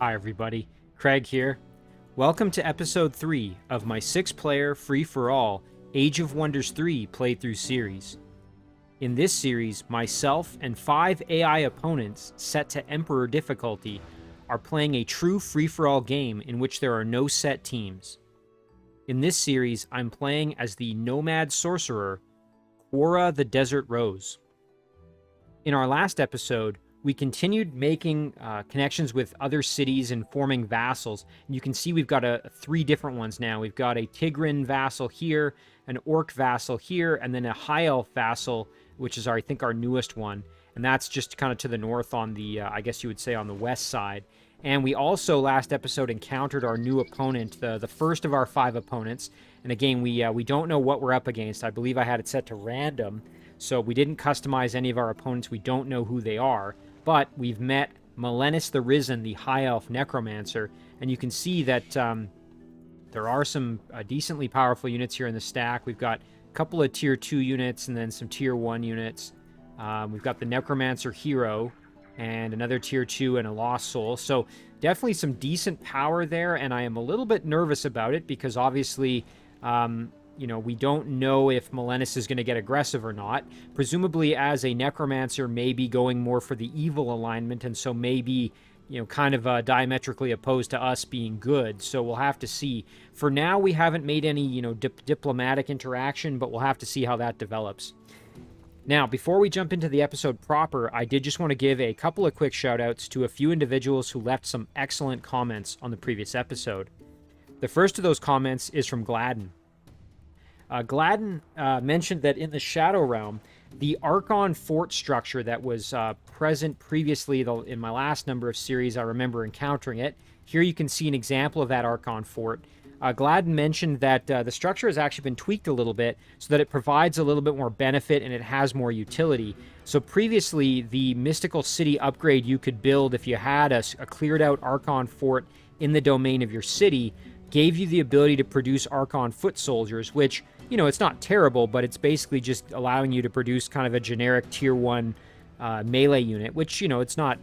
Hi everybody, Craig here. Welcome to episode 3 of my 6-player free-for-all Age of Wonders 3 playthrough series. In this series, myself and 5 AI opponents set to Emperor difficulty are playing a true free-for-all game in which there are no set teams. In this series, I'm playing as the Nomad Sorcerer, Quora the Desert Rose. In our last episode, we continued making connections with other cities and forming vassals. And you can see we've got 3 different ones now. We've got a Tigran vassal here, an Orc vassal here, and then a High Elf vassal, which is, I think, our newest one. And that's just kind of to the north on the, I guess you would say, on the west side. And we also, last episode, encountered our new opponent, the first of our 5 opponents. And again, we don't know what we're up against. I believe I had it set to random, so we didn't customize any of our opponents. We don't know who they are. But we've met Melenus the Risen, the High Elf Necromancer, and you can see that there are some decently powerful units here in the stack. We've got a couple of Tier 2 units and then some Tier 1 units. We've got the Necromancer Hero and another Tier 2 and a Lost Soul. So definitely some decent power there, and I am a little bit nervous about it because obviously we don't know if Melenus is going to get aggressive or not. Presumably, as a Necromancer, maybe going more for the evil alignment, and so maybe, kind of diametrically opposed to us being good. So we'll have to see. For now, we haven't made any, diplomatic interaction, but we'll have to see how that develops. Now, before we jump into the episode proper, I did just want to give a couple of quick shout-outs to a few individuals who left some excellent comments on the previous episode. The first of those comments is from Gladden. Gladden mentioned that in the Shadow Realm, the Archon Fort structure that was present previously in my last number of series, I remember encountering it. Here you can see an example of that Archon Fort. Gladden mentioned that the structure has actually been tweaked a little bit so that it provides a little bit more benefit and it has more utility. So previously, the Mystical City upgrade you could build if you had a cleared out Archon Fort in the domain of your city gave you the ability to produce Archon Foot Soldiers, which, it's not terrible, but it's basically just allowing you to produce kind of a generic Tier 1 melee unit, which, it's not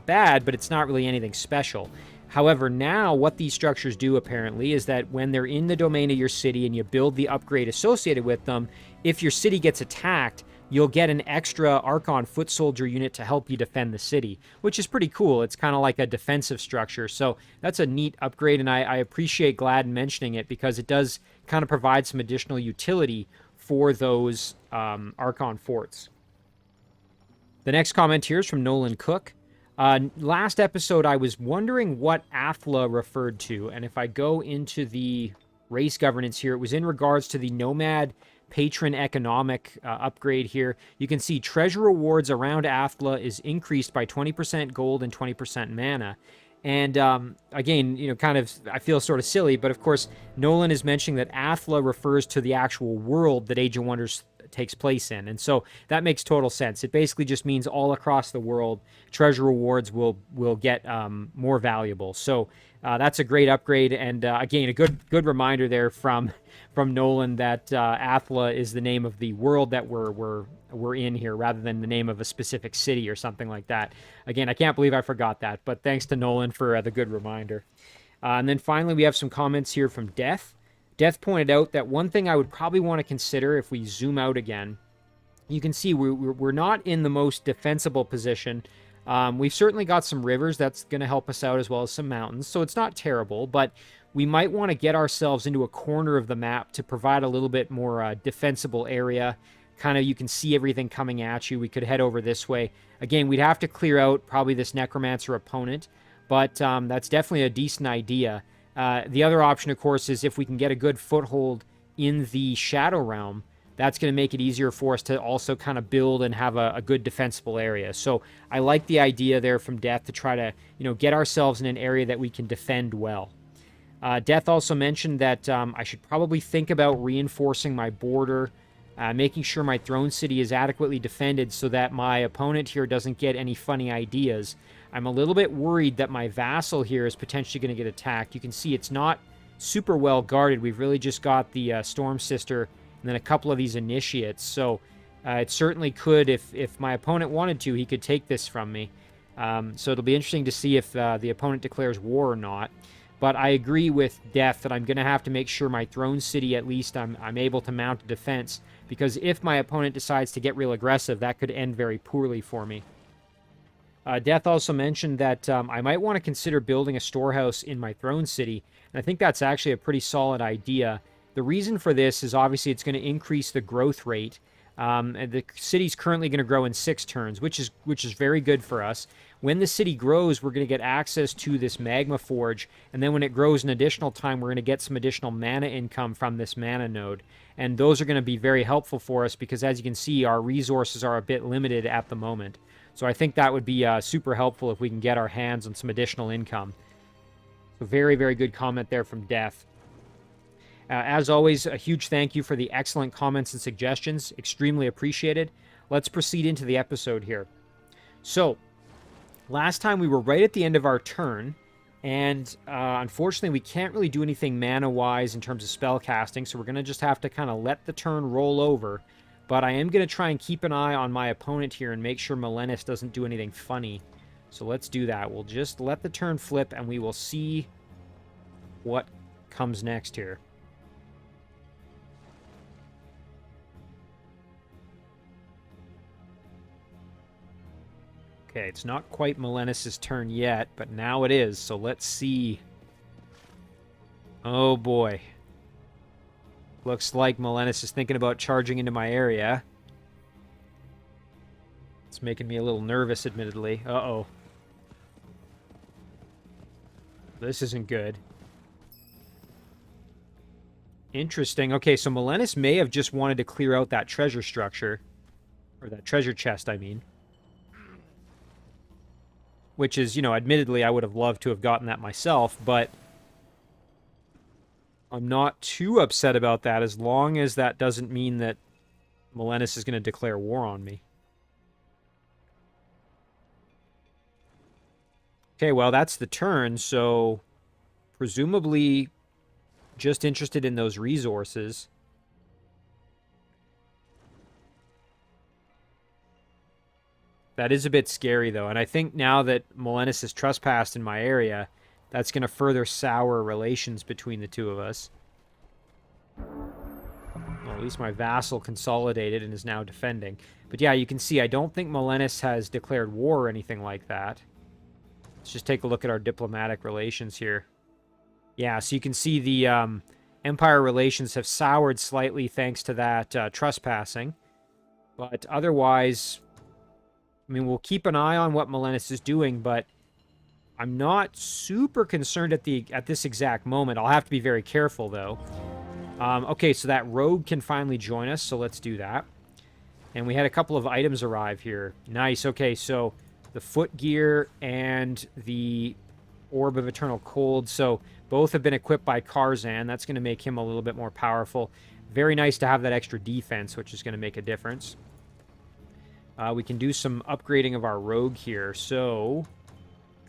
bad, but it's not really anything special. However, now what these structures do apparently is that when they're in the domain of your city and you build the upgrade associated with them, if your city gets attacked, you'll get an extra Archon Foot Soldier unit to help you defend the city, which is pretty cool. It's kind of like a defensive structure, so that's a neat upgrade, and I appreciate Gladden mentioning it because it does kind of provide some additional utility for those Archon Forts. The next comment here is from Nolan Cook. Last episode, I was wondering what Athla referred to, and if I go into the race governance here, it was in regards to the Nomad patron economic upgrade here. You can see treasure rewards around Athla is increased by 20% gold and 20% mana. And again, kind of, I feel sort of silly, but of course, Nolan is mentioning that Athla refers to the actual world that Age of Wonders takes place in. And so that makes total sense. It basically just means all across the world, treasure rewards will get more valuable. So that's a great upgrade. And again, a good reminder there from Nolan that Athla is the name of the world that we're in here rather than the name of a specific city or something like that. Again, I can't believe I forgot that, but thanks to Nolan for the good reminder. And then finally, we have some comments here from Death. Death pointed out that one thing I would probably want to consider if we zoom out again, you can see we're not in the most defensible position. We've certainly got some rivers that's going to help us out as well as some mountains, so it's not terrible, but we might want to get ourselves into a corner of the map to provide a little bit more defensible area. Kind of, you can see everything coming at you. We could head over this way. Again, we'd have to clear out probably this Necromancer opponent, but that's definitely a decent idea. The other option, of course, is if we can get a good foothold in the Shadow Realm, that's going to make it easier for us to also kind of build and have a good defensible area. So I like the idea there from Death to try to, get ourselves in an area that we can defend well. Death also mentioned that I should probably think about reinforcing my border, making sure my throne city is adequately defended so that my opponent here doesn't get any funny ideas. I'm a little bit worried that my vassal here is potentially going to get attacked. You can see it's not super well guarded. We've really just got the Storm Sister and then a couple of these initiates. So it certainly could, if my opponent wanted to, he could take this from me. So it'll be interesting to see if the opponent declares war or not. But I agree with Death that I'm going to have to make sure my throne city, at least, I'm able to mount a defense. Because if my opponent decides to get real aggressive, that could end very poorly for me. Death also mentioned that I might want to consider building a storehouse in my throne city. And I think that's actually a pretty solid idea. The reason for this is obviously it's going to increase the growth rate. And the city's currently going to grow in 6 turns, which is very good for us. When the city grows, we're going to get access to this magma forge, and then when it grows an additional time, we're going to get some additional mana income from this mana node. And those are going to be very helpful for us because, as you can see, our resources are a bit limited at the moment. So I think that would be super helpful if we can get our hands on some additional income. So very, very good comment there from Death. As always, a huge thank you for the excellent comments and suggestions. Extremely appreciated. Let's proceed into the episode here. So, last time we were right at the end of our turn, and unfortunately we can't really do anything mana-wise in terms of spell casting, so we're going to just have to kind of let the turn roll over. But I am going to try and keep an eye on my opponent here and make sure Melenis doesn't do anything funny. So let's do that. We'll just let the turn flip, and we will see what comes next here. Okay, it's not quite Melenis' turn yet, but now it is, so let's see. Oh boy. Looks like Melenis is thinking about charging into my area. It's making me a little nervous, admittedly. Uh-oh. This isn't good. Interesting. Okay, so Melenis may have just wanted to clear out that treasure structure. Or that treasure chest, I mean. Which is, you know, admittedly, I would have loved to have gotten that myself, but I'm not too upset about that as long as that doesn't mean that Melenis is going to declare war on me. Okay, well, that's the turn, so presumably just interested in those resources. That is a bit scary, though, and I think now that Melenis has trespassed in my area, that's going to further sour relations between the two of us. Well, at least my vassal consolidated and is now defending. But yeah, you can see I don't think Melenis has declared war or anything like that. Let's just take a look at our diplomatic relations here. Yeah, so you can see the Empire relations have soured slightly thanks to that trespassing. But otherwise, I mean, we'll keep an eye on what Melenis is doing, but I'm not super concerned at this exact moment. I'll have to be very careful, though. Okay, so that rogue can finally join us, so let's do that. And we had a couple of items arrive here. Nice, okay, so the foot gear and the Orb of Eternal Cold. So both have been equipped by Karzan. That's going to make him a little bit more powerful. Very nice to have that extra defense, which is going to make a difference. We can do some upgrading of our rogue here. So,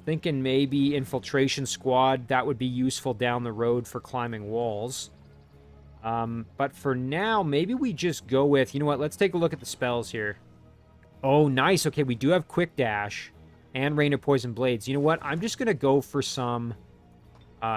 thinking maybe Infiltration Squad. That would be useful down the road for climbing walls. But for now, maybe we just go with... You know what? Let's take a look at the spells here. Oh, nice. Okay, we do have Quick Dash and Rain of Poison Blades. You know what? I'm just going to go for some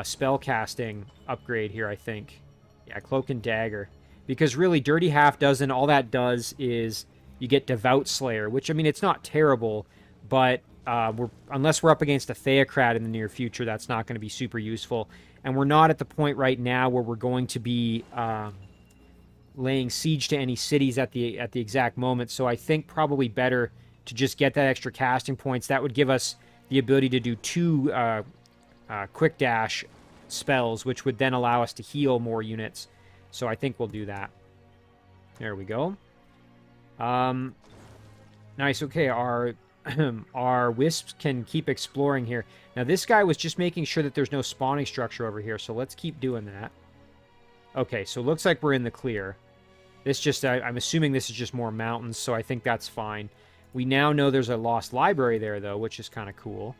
spell casting upgrade here, I think. Yeah, Cloak and Dagger. Because really, Dirty Half Dozen, all that does is... You get Devout Slayer, which, I mean, it's not terrible, but unless we're up against a Theocrat in the near future, that's not going to be super useful. And we're not at the point right now where we're going to be laying siege to any cities at the exact moment, so I think probably better to just get that extra casting points. That would give us the ability to do 2 Quick Dash spells, which would then allow us to heal more units. So I think we'll do that. There we go. Nice. Okay, our our wisps can keep exploring here. Now, this guy was just making sure that there's no spawning structure over here, so let's keep doing that. Okay, so it looks like we're in the clear. This just, I'm assuming this is just more mountains, so I think that's fine. We now know there's a lost library there, though, which is kind of cool.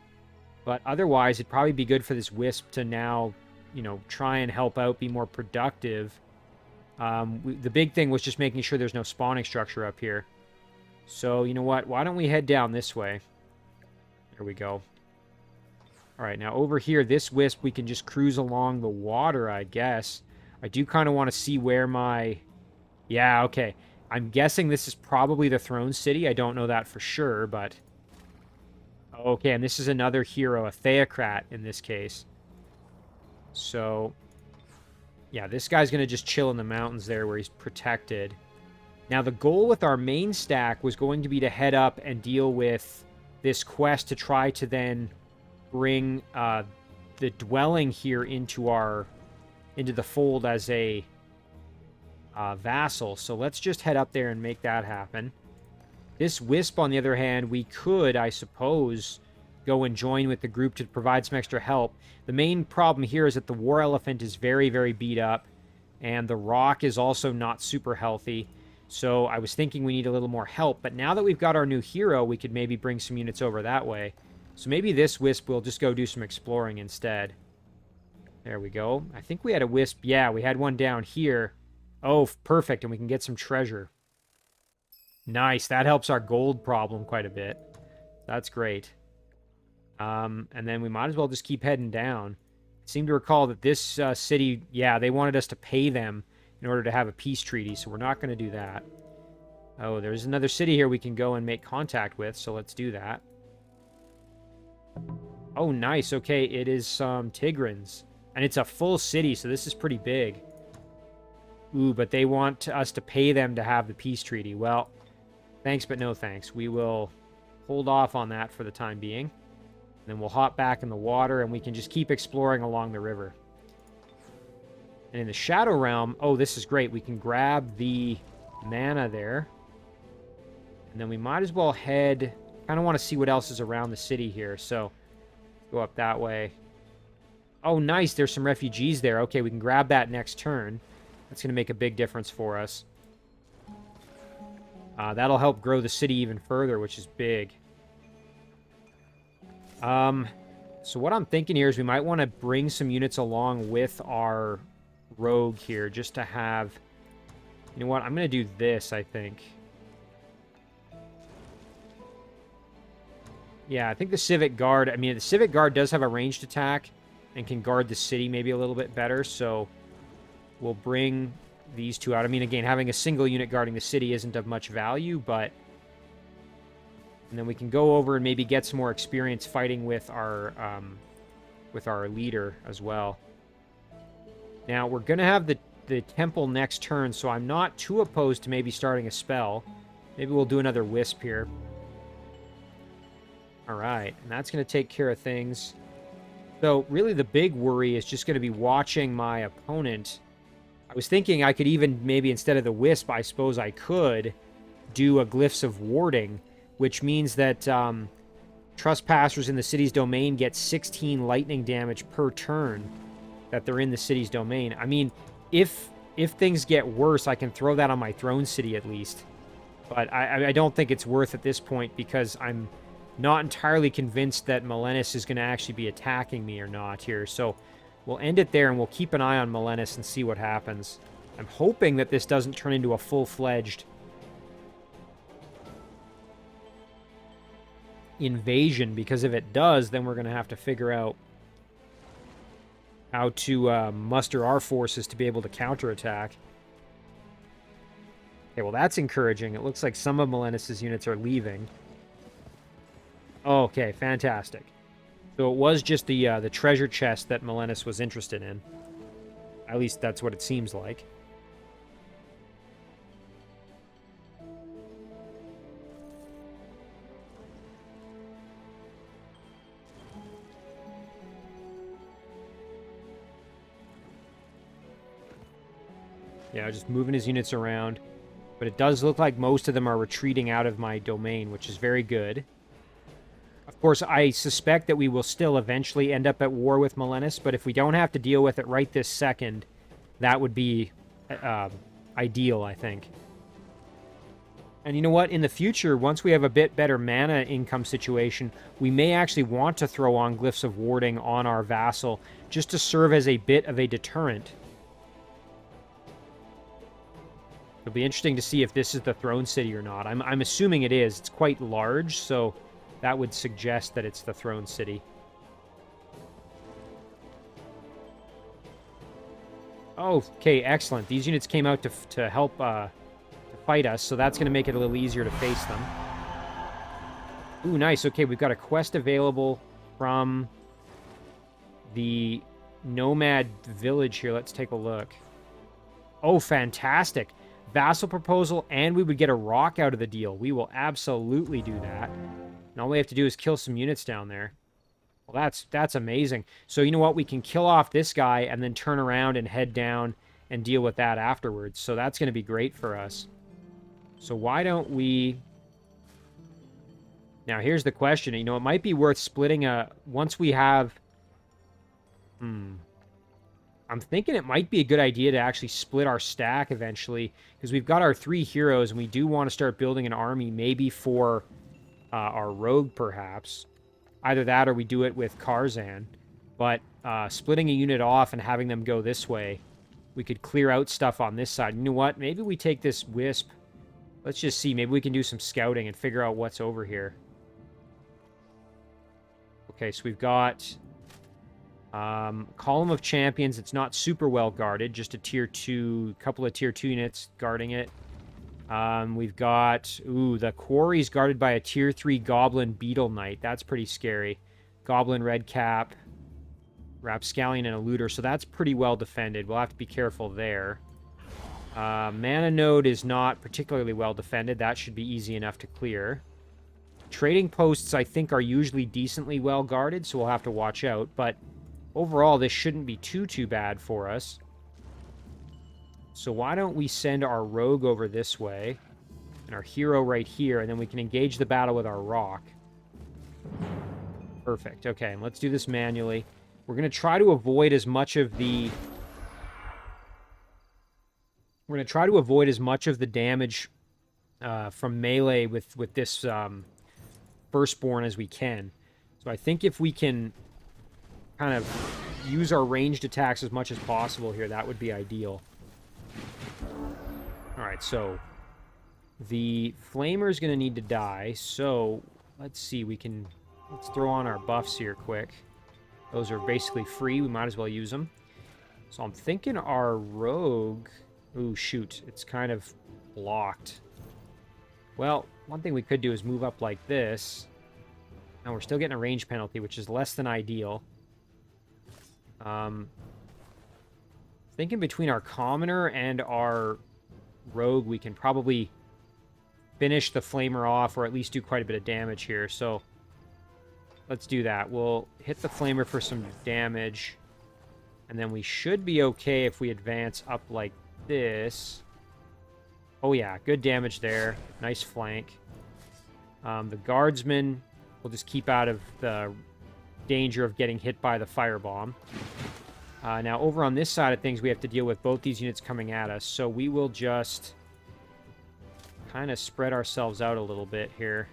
But otherwise, it'd probably be good for this wisp to now, you know, try and help out, be more productive. The big thing was just making sure there's no spawning structure up here. So, you know what? Why don't we head down this way? There we go. All right, now over here, this wisp, we can just cruise along the water, I guess. I do kind of want to see where my... Yeah, okay. I'm guessing this is probably the Throne City. I don't know that for sure, but... Okay, and this is another hero, a Theocrat in this case. So... Yeah, this guy's going to just chill in the mountains there where he's protected. Now, the goal with our main stack was going to be to head up and deal with this quest to try to then bring the dwelling here into the fold as a vassal. So let's just head up there and make that happen. This wisp, on the other hand, we could, I suppose, go and join with the group to provide some extra help. The main problem here is that the war elephant is very, very beat up, and the rock is also not super healthy. So I was thinking we need a little more help, but now that we've got our new hero, we could maybe bring some units over that way. So maybe this wisp will just go do some exploring instead. There we go. I think we had a wisp. Yeah, we had one down here. Oh, perfect, and we can get some treasure. Nice, that helps our gold problem quite a bit. That's great. And then we might as well just keep heading down. I seem to recall that this city, yeah, they wanted us to pay them in order to have a peace treaty, so we're not going to do that. Oh, there's another city here we can go and make contact with, so let's do that. Oh, nice. Okay, it is some Tigrans. And it's a full city, so this is pretty big. Ooh, but they want us to pay them to have the peace treaty. Well, thanks, but no thanks. We will hold off on that for the time being. And then we'll hop back in the water, and we can just keep exploring along the river. And in the Shadow Realm, oh, this is great. We can grab the mana there. And then we might as well head... kind of want to see what else is around the city here, so go up that way. Oh, nice. There's some refugees there. Okay, we can grab that next turn. That's going to make a big difference for us. That'll help grow the city even further, which is big. So what I'm thinking here is we might want to bring some units along with our rogue here, just to have... You know what? I'm going to do this, I think. Yeah, I think the Civic Guard... I mean, the Civic Guard does have a ranged attack and can guard the city maybe a little bit better, so we'll bring these two out. I mean, again, having a single unit guarding the city isn't of much value, but... And then we can go over and maybe get some more experience fighting with our leader as well. Now, we're going to have the temple next turn, so I'm not too opposed to maybe starting a spell. Maybe we'll do another wisp here. Alright, and that's going to take care of things. So, really the big worry is just going to be watching my opponent. I was thinking I could even, maybe instead of the wisp, I suppose I could do a Glyphs of Warding, which means that trespassers in the city's domain get 16 lightning damage per turn that they're in the city's domain. I mean, if things get worse, I can throw that on my throne city at least. But I don't think it's worth at this point because I'm not entirely convinced that Melenis is going to actually be attacking me or not here. So we'll end it there and we'll keep an eye on Melenis and see what happens. I'm hoping that this doesn't turn into a full-fledged invasion, because if it does, then we're going to have to figure out how to muster our forces to be able to counterattack. Okay, well, that's encouraging. It looks like some of Melenis' units are leaving. Okay, fantastic. So it was just the treasure chest that Melenis was interested in. At least that's what it seems like. Yeah, just moving his units around. But it does look like most of them are retreating out of my domain, which is very good. Of course, I suspect that we will still eventually end up at war with Melenis, but if we don't have to deal with it right this second, that would be ideal, I think. And you know what? In the future, once we have a bit better mana income situation, we may actually want to throw on Glyphs of Warding on our vassal, just to serve as a bit of a deterrent. It'll be interesting to see if this is the throne city or not. I'm assuming it is. It's quite large, so that would suggest that it's the Throne City. Oh, okay, excellent. These units came out to help to fight us, so that's going to make it a little easier to face them. Ooh, nice. Okay, we've got a quest available from the Nomad village here. Let's take a look. Oh, fantastic. Vassal proposal, and we would get a rock out of the deal. We will absolutely do that. And all we have to do is kill some units down there. Well, that's amazing. So you know what? We can kill off this guy and then turn around and head down and deal with that afterwards. So that's going to be great for us. So why don't we... Now, here's the question. You know, it might be worth splitting once we have... I'm thinking it might be a good idea to actually split our stack eventually, because we've got our 3 heroes, and we do want to start building an army, maybe for our rogue, perhaps. Either that or we do it with Karzan. But splitting a unit off and having them go this way, we could clear out stuff on this side. You know what? Maybe we take this Wisp. Let's just see. Maybe we can do some scouting and figure out what's over here. Okay, so we've got Column of Champions. It's not super well guarded. Just a tier 2, couple of tier 2 units guarding it. We've got, the quarry's guarded by a tier 3 Goblin Beetle Knight. That's pretty scary. Goblin Red Cap, Rapscallion, and a Looter. So that's pretty well defended. We'll have to be careful there. Mana Node is not particularly well defended. That should be easy enough to clear. Trading posts, I think, are usually decently well guarded, so we'll have to watch out. But overall, this shouldn't be too bad for us. So why don't we send our rogue over this way, and our hero right here, and then we can engage the battle with our rock. Perfect. Okay, and let's do this manually. We're going to try to avoid as much of the... We're going to try to avoid as much of the damage from melee with this Firstborn as we can. So I think if we can kind of use our ranged attacks as much as possible here, that would be ideal. Alright, so the Flamer's going to need to die, so let's see, let's throw on our buffs here quick. Those are basically free, we might as well use them. So I'm thinking our rogue... Ooh, shoot, it's kind of blocked. Well, one thing we could do is move up like this. And we're still getting a range penalty, which is less than ideal. Thinking between our commoner and our rogue, we can probably finish the flamer off, or at least do quite a bit of damage here. So let's do that. We'll hit the flamer for some damage, and then we should be okay if we advance up like this. Oh yeah, good damage there. Nice flank. The guardsmen will just keep out of the danger of getting hit by the firebomb. Now, over on this side of things, we have to deal with both these units coming at us, so we will just kind of spread ourselves out a little bit here.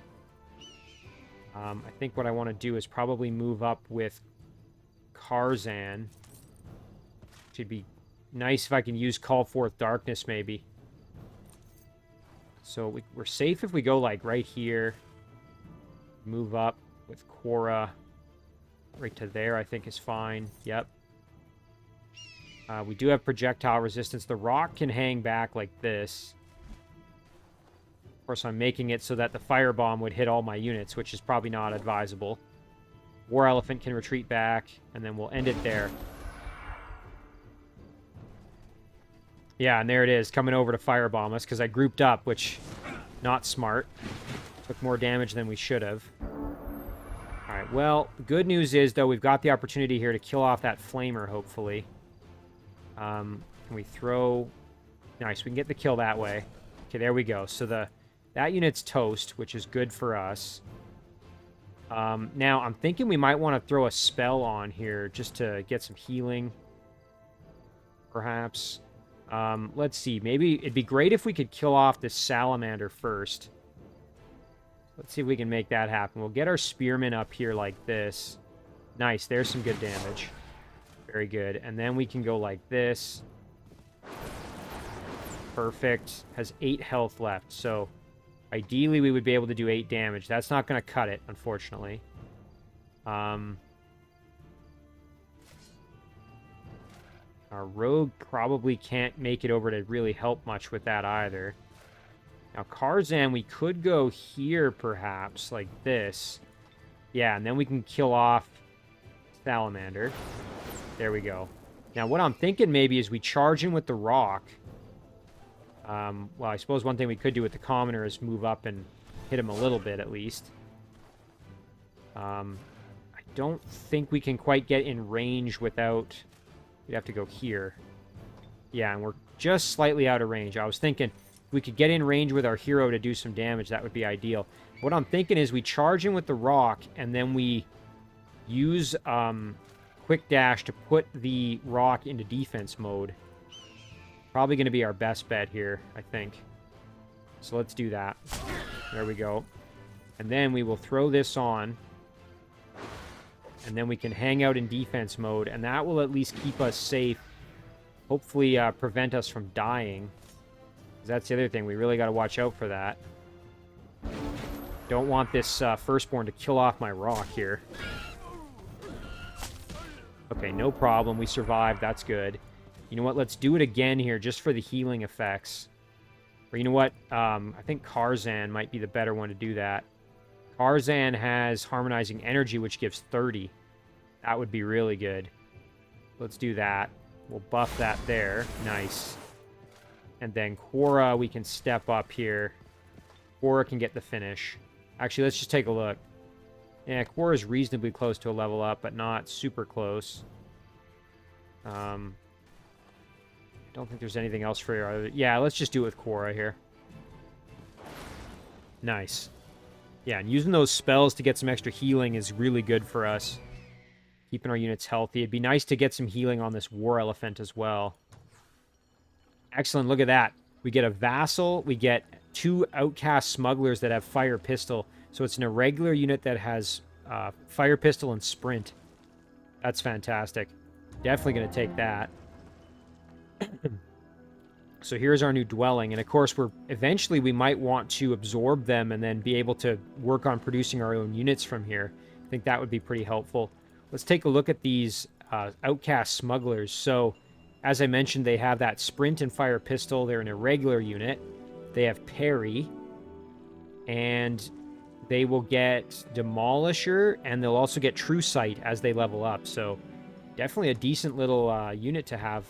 I think what I want to do is probably move up with Karzan. Should be nice if I can use Call Forth Darkness, maybe. So we're safe if we go, like, right here. Move up with Quora. Right to there, I think, is fine. Yep. We do have projectile resistance. The rock can hang back like this. Of course, I'm making it so that the firebomb would hit all my units, which is probably not advisable. War Elephant can retreat back, and then we'll end it there. Yeah, and there it is, coming over to firebomb us, because I grouped up, which, not smart. Took more damage than we should have. Alright, well, the good news is, though, we've got the opportunity here to kill off that flamer, hopefully. Can we throw... Nice, we can get the kill that way. Okay, there we go. So that unit's toast, which is good for us. Now, I'm thinking we might want to throw a spell on here, just to get some healing. Perhaps. Let's see. Maybe it'd be great if we could kill off this salamander first. Let's see if we can make that happen. We'll get our spearmen up here like this. Nice. There's some good damage. Very good. And then we can go like this. Perfect. Has 8 health left. So Ideally, we would be able to do 8 damage. That's not going to cut it, unfortunately. Our rogue probably can't make it over to really help much with that either. Now, Karzan, we could go here, perhaps, like this. Yeah, and then we can kill off Salamander. There we go. Now, what I'm thinking maybe is we charge in with the rock. Well, I suppose one thing we could do with the commoner is move up and hit him a little bit, at least. I don't think we can quite get in range without... We'd have to go here. Yeah, and we're just slightly out of range. I was thinking if we could get in range with our hero to do some damage, that would be ideal. What I'm thinking is we charge in with the rock, and then we use quick dash to put the rock into defense mode. Probably going to be our best bet here, I think. So let's do that. There we go. And then we will throw this on. And then we can hang out in defense mode, and that will at least keep us safe. Hopefully prevent us from dying. 'Cause that's the other thing. We really got to watch out for that. Don't want this firstborn to kill off my rock here. Okay, no problem. We survived. That's good. You know what? Let's do it again here just for the healing effects. Or you know what? I think Karzan might be the better one to do that. Karzan has Harmonizing Energy, which gives 30. That would be really good. Let's do that. We'll buff that there. Nice. And then Quora, we can step up here. Quora can get the finish. Actually, let's just take a look. Yeah, Quora is reasonably close to a level up, but not super close. Don't think there's anything else for you. Yeah, let's just do it with Quora here. Nice. Yeah, and using those spells to get some extra healing is really good for us. Keeping our units healthy. It'd be nice to get some healing on this War Elephant as well. Excellent, look at that. We get a Vassal, we get 2 Outcast Smugglers that have Fire Pistol. So it's an irregular unit that has Fire Pistol and Sprint. That's fantastic. Definitely going to take that. So here's our new dwelling, and of course eventually we might want to absorb them and then be able to work on producing our own units from here. I think that would be pretty helpful. Let's take a look at these Outcast Smugglers. So as I mentioned, they have that Sprint and Fire Pistol. They're an irregular unit. They have Parry, and they will get Demolisher, and they'll also get True Sight as they level up. So definitely a decent little unit to have.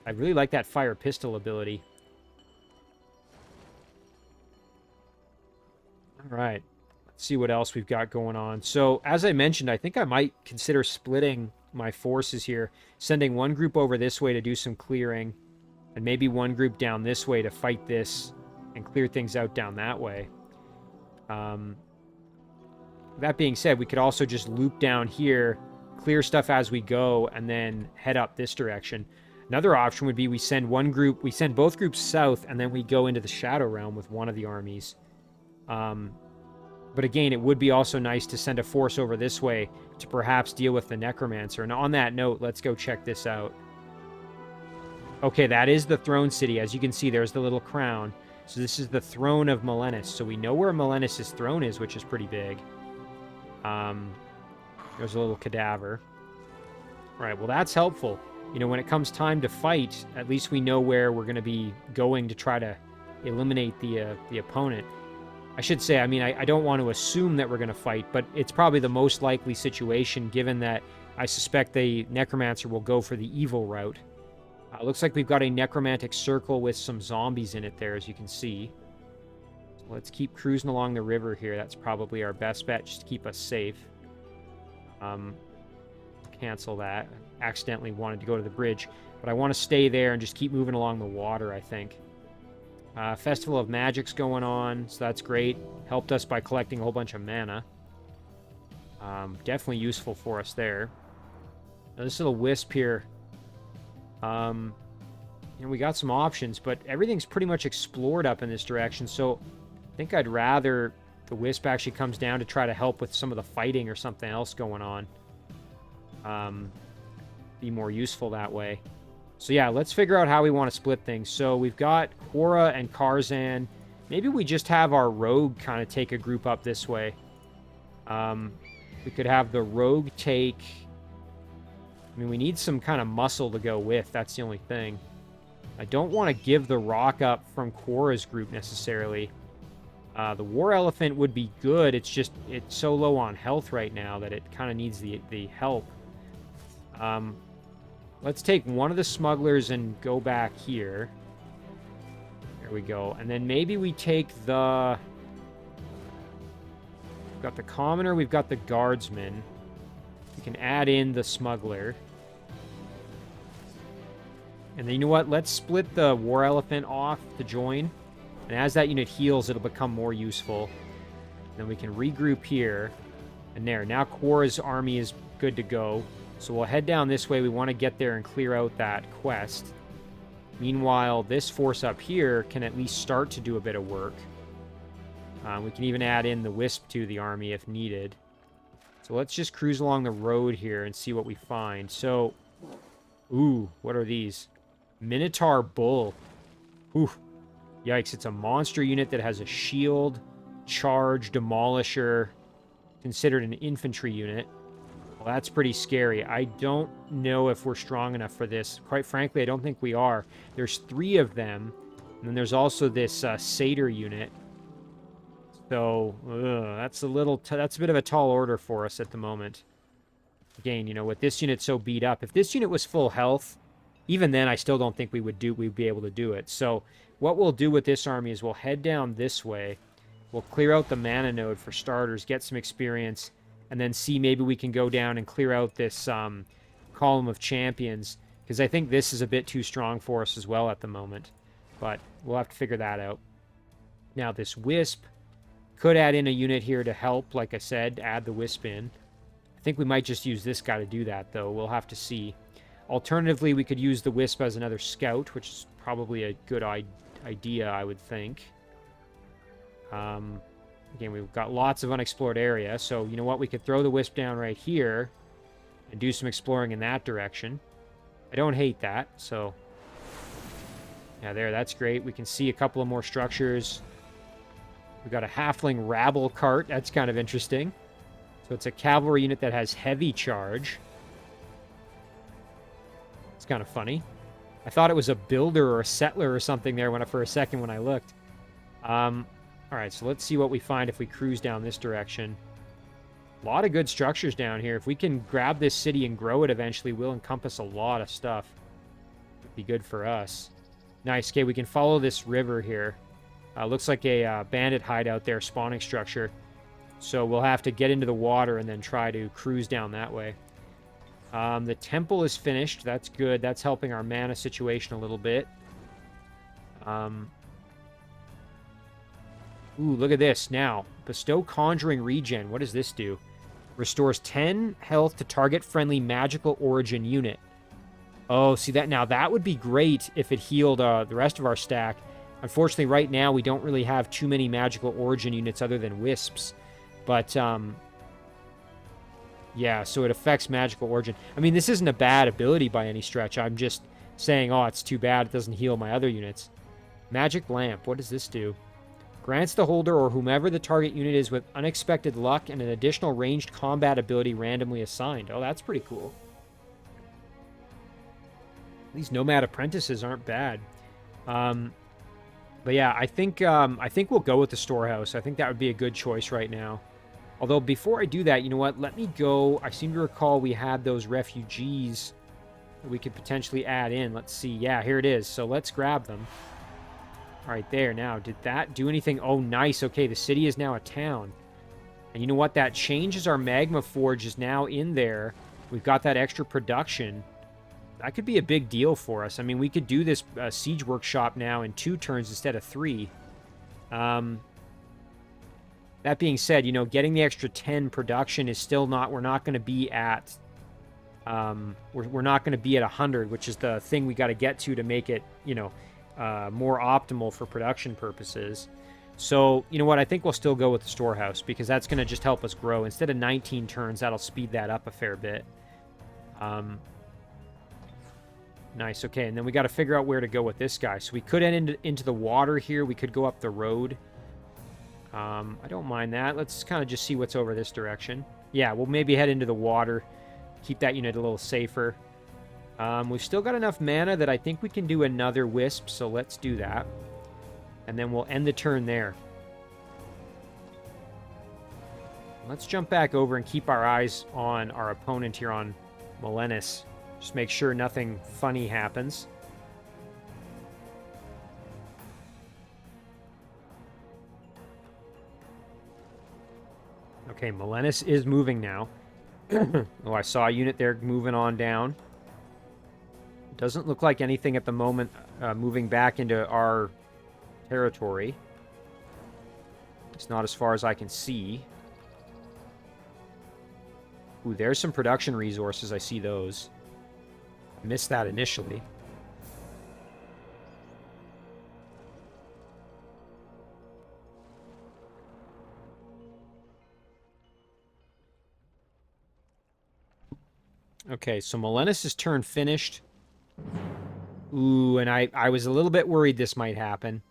I really like that Fire Pistol ability. All right. Let's see what else we've got going on. So, as I mentioned, I think I might consider splitting my forces here. Sending one group over this way to do some clearing. And maybe one group down this way to fight this and clear things out down that way. That being said, we could also just loop down here, clear stuff as we go, and then head up this direction. Another option would be we send both groups south, and then we go into the Shadow Realm with one of the armies. But again, it would be also nice to send a force over this way to perhaps deal with the Necromancer. And on that note, let's go check this out. Okay, that is the Throne City. As you can see, there's the little crown. So this is the throne of Melenis. So we know where Melenis' throne is, which is pretty big. There's a little cadaver. All right, well, that's helpful. You know, when it comes time to fight, at least we know where we're going to be going to try to eliminate the opponent. I should say, I mean, I don't want to assume that we're going to fight, but it's probably the most likely situation, given that I suspect the Necromancer will go for the evil route. Looks like we've got a Necromantic Circle with some zombies in it there, as you can see. So let's keep cruising along the river here. That's probably our best bet, just to keep us safe. Cancel that. Accidentally wanted to go to the bridge, but I want to stay there and just keep moving along the water, I think. Festival of Magic's going on, so that's great. Helped us by collecting a whole bunch of mana. Definitely useful for us there. Now, this little wisp here. We got some options, but everything's pretty much explored up in this direction, so I think I'd rather the wisp actually comes down to try to help with some of the fighting or something else going on. Be more useful that way. So yeah, let's figure out how we want to split things. So we've got Quora and Karzan Maybe we just have our rogue kind of take a group up this way. We could have the rogue take... I mean, we need some kind of muscle to go with. That's the only thing. I don't want to give the rock up from Quora's group necessarily. The war elephant would be good. It's just, it's so low on health right now that it kind of needs the help. Let's take one of the smugglers and go back here. There we go. And then maybe we take the... We've got the commoner, we've got the guardsman. We can add in the smuggler. And then you know what? Let's split the war elephant off to join. And as that unit heals, it'll become more useful. Then we can regroup here. And there. Now Quora's army is good to go. So we'll head down this way. We want to get there and clear out that quest. Meanwhile, this force up here can at least start to do a bit of work. We can even add in the Wisp to the army if needed. So let's just cruise along the road here and see what we find. So, ooh, what are these? Minotaur Bull. Ooh, yikes, it's a monster unit that has a shield, charge, demolisher, considered an infantry unit. Well, that's pretty scary. I don't know if we're strong enough for this. Quite frankly, I don't think we are. There's 3 of them, and then there's also this satyr unit. So, that's a little... that's a bit of a tall order for us at the moment. Again, you know, with this unit so beat up, if this unit was full health, even then I still don't think we'd be able to do it. So, what we'll do with this army is we'll head down this way. We'll clear out the mana node for starters, get some experience, and then see maybe we can go down and clear out this column of champions, because I think this is a bit too strong for us as well at the moment. But we'll have to figure that out. Now, this Wisp... could add in a unit here to help, like I said, add the Wisp in. I think we might just use this guy to do that, though. We'll have to see. Alternatively, we could use the Wisp as another scout, which is probably a good idea, I would think. Again, we've got lots of unexplored area, so you know what? We could throw the Wisp down right here and do some exploring in that direction. I don't hate that, so... yeah, there, that's great. We can see a couple of more structures. We've got a halfling rabble cart. That's kind of interesting. So it's a cavalry unit that has heavy charge. It's kind of funny. I thought it was a builder or a settler or something there for a second when I looked. All right, so let's see what we find if we cruise down this direction. A lot of good structures down here. If we can grab this city and grow it eventually, we'll encompass a lot of stuff. It'd be good for us. Nice. Okay, we can follow this river here. Looks like a bandit hideout there, spawning structure. So we'll have to get into the water and then try to cruise down that way. The temple is finished. That's good. That's helping our mana situation a little bit. Ooh, look at this. Now, bestow Conjuring Regen. What does this do? Restores 10 health to target friendly magical origin unit. Oh, see that? Now, that would be great if it healed the rest of our stack. Unfortunately, right now, we don't really have too many magical origin units other than Wisps. But, yeah, so it affects magical origin. I mean, this isn't a bad ability by any stretch. I'm just saying, oh, it's too bad it doesn't heal my other units. Magic Lamp. What does this do? Grants the holder or whomever the target unit is with unexpected luck and an additional ranged combat ability randomly assigned. Oh, that's pretty cool. These Nomad apprentices aren't bad. But yeah, I think we'll go with the storehouse. I think that would be a good choice right now. Although before I do that, you know what? Let me go. I seem to recall we had those refugees that we could potentially add in. Let's see. Yeah, here it is. So let's grab them. All right, there. Now, did that do anything? Oh, nice. Okay, the city is now a town. And you know what? That changes our magma forge is now in there. We've got that extra production. That could be a big deal for us. I mean, we could do this siege workshop now in 2 turns instead of 3. That being said, you know, getting the extra 10 production is still not... We're not going to be at... we're not going to be at 100, which is the thing we got to get to make it, you know... more optimal for production purposes. So, you know what? I think we'll still go with the storehouse because that's going to just help us grow. Instead of 19 turns, that'll speed that up a fair bit. Nice, okay, and then we got to figure out where to go with this guy. So we could end into the water here. We could go up the road. I don't mind that. Let's kind of just see what's over this direction. Yeah, we'll maybe head into the water. Keep that unit a little safer. We've still got enough mana that I think we can do another Wisp, so let's do that. And then we'll end the turn there. Let's jump back over and keep our eyes on our opponent here on Molenus. Just make sure nothing funny happens. Okay, Molenus is moving now. Oh, I saw a unit there moving on down. Doesn't look like anything at the moment moving back into our territory. It's not as far as I can see. Ooh, there's some production resources. I see those. I missed that initially. Okay, so Molenus' turn finished. Ooh, and I was a little bit worried this might happen.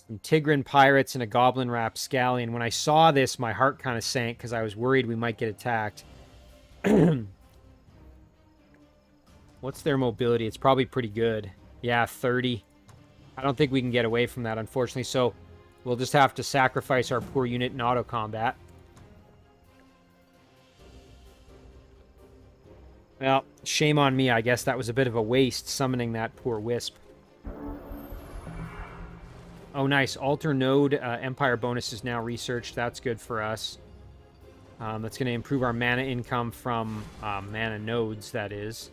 Some Tigran pirates and a goblin rapscallion. When I saw this, my heart kind of sank because I was worried we might get attacked. What's their mobility? It's probably pretty good. Yeah, 30. I don't think we can get away from that, unfortunately, so we'll just have to sacrifice our poor unit in auto combat. Well, shame on me. I guess that was a bit of a waste, summoning that poor Wisp. Oh, nice. Alter Node Empire bonus is now researched. That's good for us. That's going to improve our mana income from mana nodes, that is.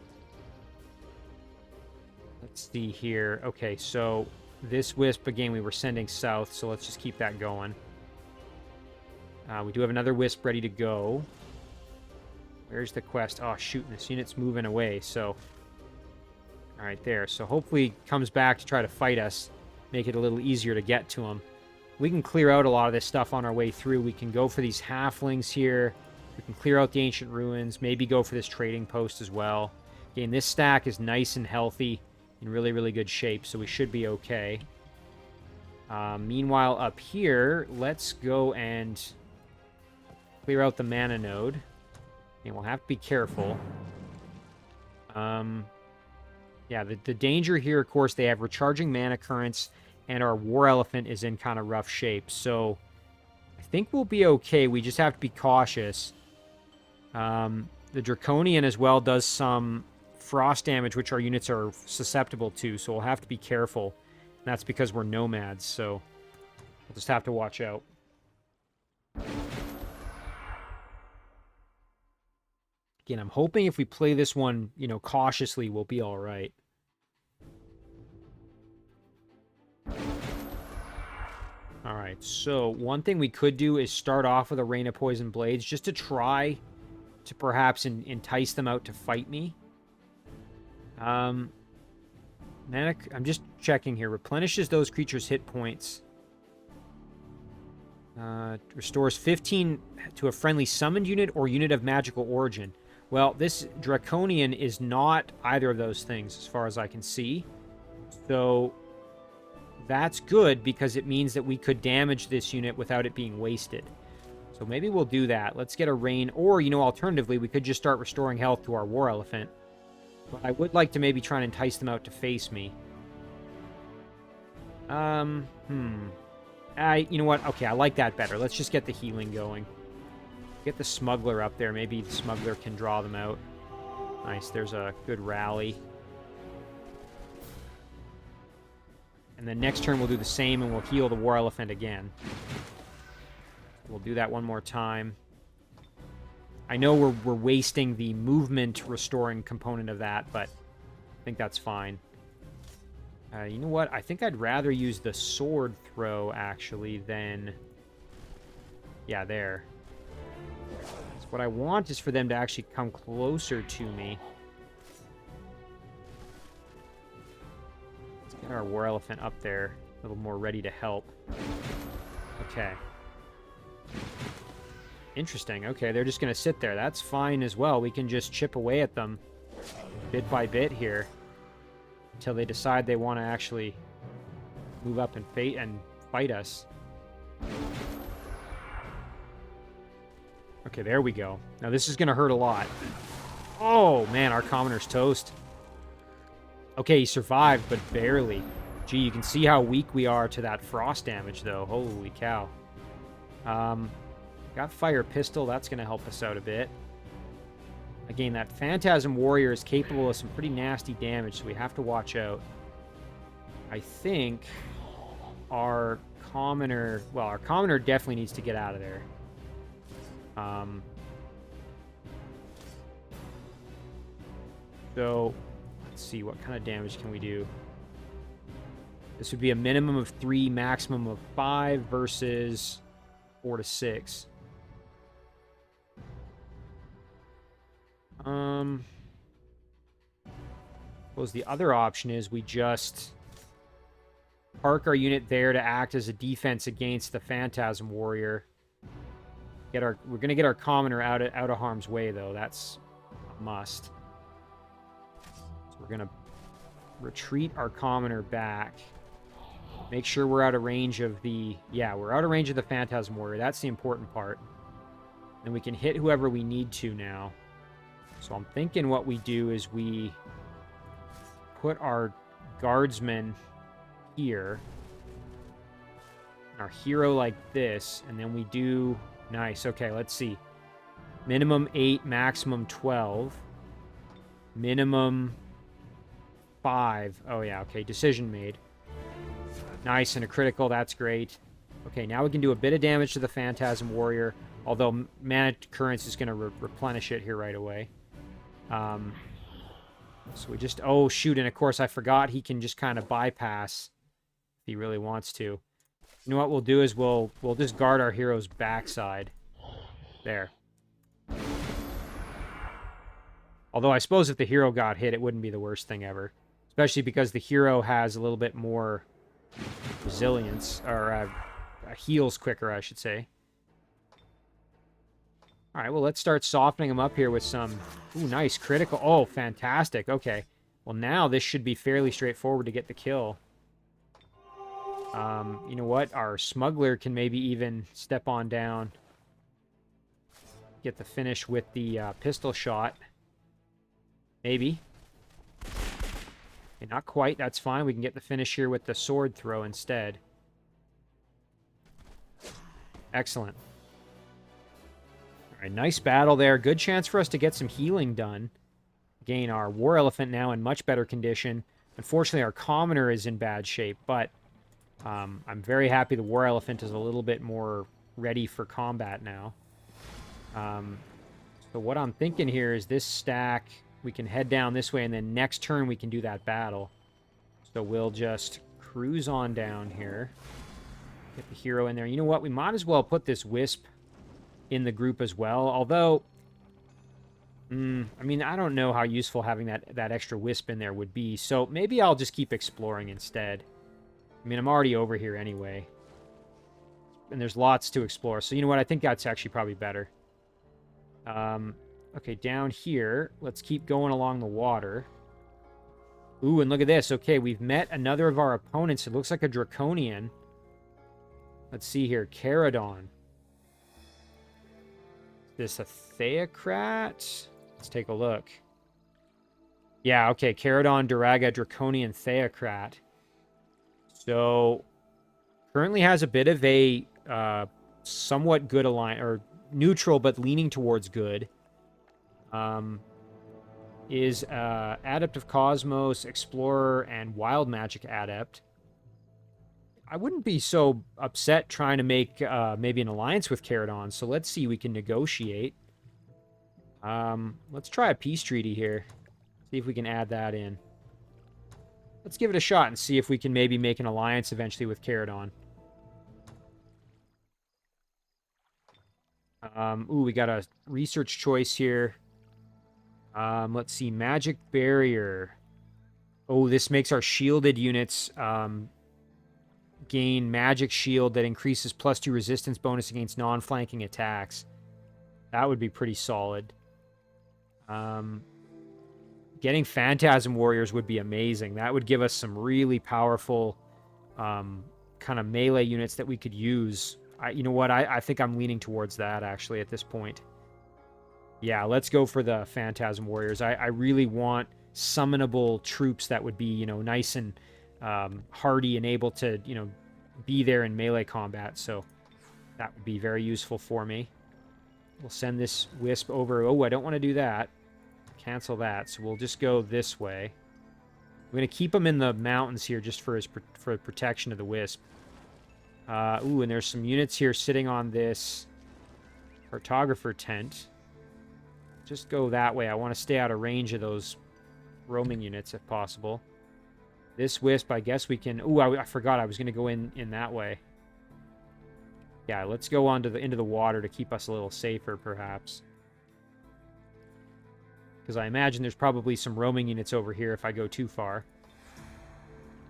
Let's see here. Okay, so this Wisp, again, we were sending south, so let's just keep that going. We do have another Wisp ready to go. Where's the quest? Oh, shoot, this unit's moving away, so... Alright, there. So hopefully he comes back to try to fight us. Make it a little easier to get to him. We can clear out a lot of this stuff on our way through. We can go for these halflings here. We can clear out the ancient ruins. Maybe go for this trading post as well. Again, this stack is nice and healthy. In really, really good shape, so we should be okay. Meanwhile, up here, let's go and clear out the mana node. And we'll have to be careful. Yeah, the danger here, of course, they have recharging mana currents, and our War Elephant is in kind of rough shape. So I think we'll be okay. We just have to be cautious. The Draconian as well does some frost damage, which our units are susceptible to, so we'll have to be careful. And that's because we're nomads, so we'll just have to watch out. Again, I'm hoping if we play this one, you know, cautiously, we'll be all right. All right, so one thing we could do is start off with a Rain of Poison Blades just to try to perhaps entice them out to fight me. I'm just checking here. Replenishes those creatures' hit points. Restores 15 to a friendly summoned unit or unit of magical origin. Well, this Draconian is not either of those things, as far as I can see. So that's good, because it means that we could damage this unit without it being wasted. So maybe we'll do that. Let's get a Rain, or, you know, alternatively, we could just start restoring health to our War Elephant. But I would like to maybe try and entice them out to face me. You know what? Okay, I like that better. Let's just get the healing going. Get the Smuggler up there. Maybe the Smuggler can draw them out. Nice, there's a good rally. And then next turn we'll do the same, and we'll heal the War Elephant again. We'll do that one more time. I know we're wasting the movement restoring component of that, but I think that's fine. You know what? I think I'd rather use the sword throw, actually, than... Yeah, there. So what I want is for them to actually come closer to me. Let's get our War Elephant up there, a little more ready to help. Okay. Interesting. Okay, they're just going to sit there. That's fine as well. We can just chip away at them bit by bit here. until they decide they want to actually move up and fight us. Okay, there we go. Now this is going to hurt a lot. Oh, man, our commoner's toast. Okay, he survived, but barely. Gee, you can see how weak we are to that frost damage, though. Holy cow. Got fire pistol. That's going to help us out a bit. Again, that Phantasm Warrior is capable of some pretty nasty damage, so we have to watch out. I think our commoner... Well, our commoner definitely needs to get out of there. So, let's see. What kind of damage can we do? This would be a minimum of 3, maximum of 5 versus 4 to 6. Suppose the other option is we just park our unit there to act as a defense against the Phantasm Warrior. We're gonna get our commoner out of harm's way, though. That's a must. So we're gonna retreat our commoner back. Make sure we're out of range of the... Yeah, we're out of range of the Phantasm Warrior. That's the important part. And we can hit whoever we need to now. So I'm thinking what we do is we put our guardsmen here. Our hero like this. And then we do... Nice. Okay, let's see. Minimum 8, maximum 12. Minimum 5. Oh, yeah. Okay, decision made. Nice, and a critical. That's great. Okay, now we can do a bit of damage to the Phantasm Warrior, although Mana Currents is going to replenish it here right away. So we just... Oh, shoot, and of course I forgot he can just kind of bypass if he really wants to. You know what we'll do is we'll just guard our hero's backside. There. Although I suppose if the hero got hit, it wouldn't be the worst thing ever. Especially because the hero has a little bit more resilience, or heals quicker, I should say. Alright, well, let's start softening them up here with some... Ooh, nice, critical. Oh, fantastic. Okay. Well, now this should be fairly straightforward to get the kill. You know what? Our smuggler can maybe even step on down. Get the finish with the pistol shot. Maybe. Okay, not quite. That's fine. We can get the finish here with the sword throw instead. Excellent. All right, nice battle there. Good chance for us to get some healing done. Again, our War Elephant now in much better condition. Unfortunately, our Commoner is in bad shape, but I'm very happy the War Elephant is a little bit more ready for combat now. So what I'm thinking here is this stack, we can head down this way, and then next turn we can do that battle. So we'll just cruise on down here. Get the hero in there. You know what? We might as well put this Wisp in the group as well. Although, I mean, I don't know how useful having that extra Wisp in there would be. So maybe I'll just keep exploring instead. I mean, I'm already over here anyway. And there's lots to explore. So you know what? I think that's actually probably better. Okay, down here, let's keep going along the water. Ooh, and look at this. Okay, we've met another of our opponents. It looks like a Draconian. Let's see here. Caradon. Is this a Theocrat? Let's take a look. Yeah, okay. Caradon, Duraga, Draconian, Theocrat. So, currently has a bit of a somewhat good alliance, or neutral but leaning towards good. Is Adept of Cosmos, Explorer, and Wild Magic Adept. I wouldn't be so upset trying to make maybe an alliance with Caradon, so let's see, we can negotiate. Let's try a peace treaty here. See if we can add that in. Let's give it a shot and see if we can maybe make an alliance eventually with Caradon. Ooh, we got a research choice here. Let's see, Magic Barrier. Oh, this makes our shielded units gain Magic Shield that increases +2 resistance bonus against non-flanking attacks. That would be pretty solid. Getting Phantasm Warriors would be amazing. That would give us some really powerful kind of melee units that we could use. You know what? I think I'm leaning towards that, actually, at this point. Yeah, let's go for the Phantasm Warriors. I really want summonable troops that would be, you know, nice and hardy and able to, you know, be there in melee combat. So that would be very useful for me. We'll send this Wisp over. Oh, I don't want to do that. Cancel that. So we'll just go this way. I'm going to keep him in the mountains here just for protection of the Wisp. Ooh, and there's some units here sitting on this cartographer tent. Just go that way. I want to stay out of range of those roaming units if possible. This Wisp, I guess we can... Ooh, I forgot I was going to go in that way. Yeah, let's go into the water to keep us a little safer, perhaps. Because I imagine there's probably some roaming units over here if I go too far.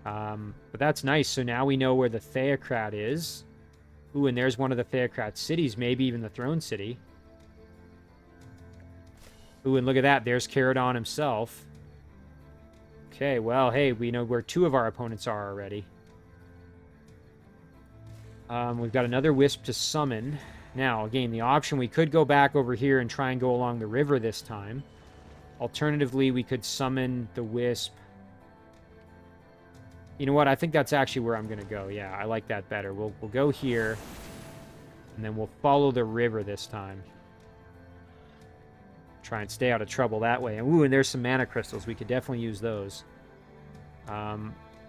But that's nice. So now we know where the Theocrat is. Ooh, and there's one of the Theocrat cities, maybe even the Throne City. Ooh, and look at that. There's Caradon himself. Okay, well, hey, we know where two of our opponents are already. We've got another Wisp to summon. Now, again, the option, we could go back over here and try and go along the river this time. Alternatively, we could summon the Wisp. You know what? I think that's actually where I'm going to go. Yeah, I like that better. We'll go here, and then we'll follow the river this time. Try and stay out of trouble that way. And, ooh, and there's some mana crystals. We could definitely use those.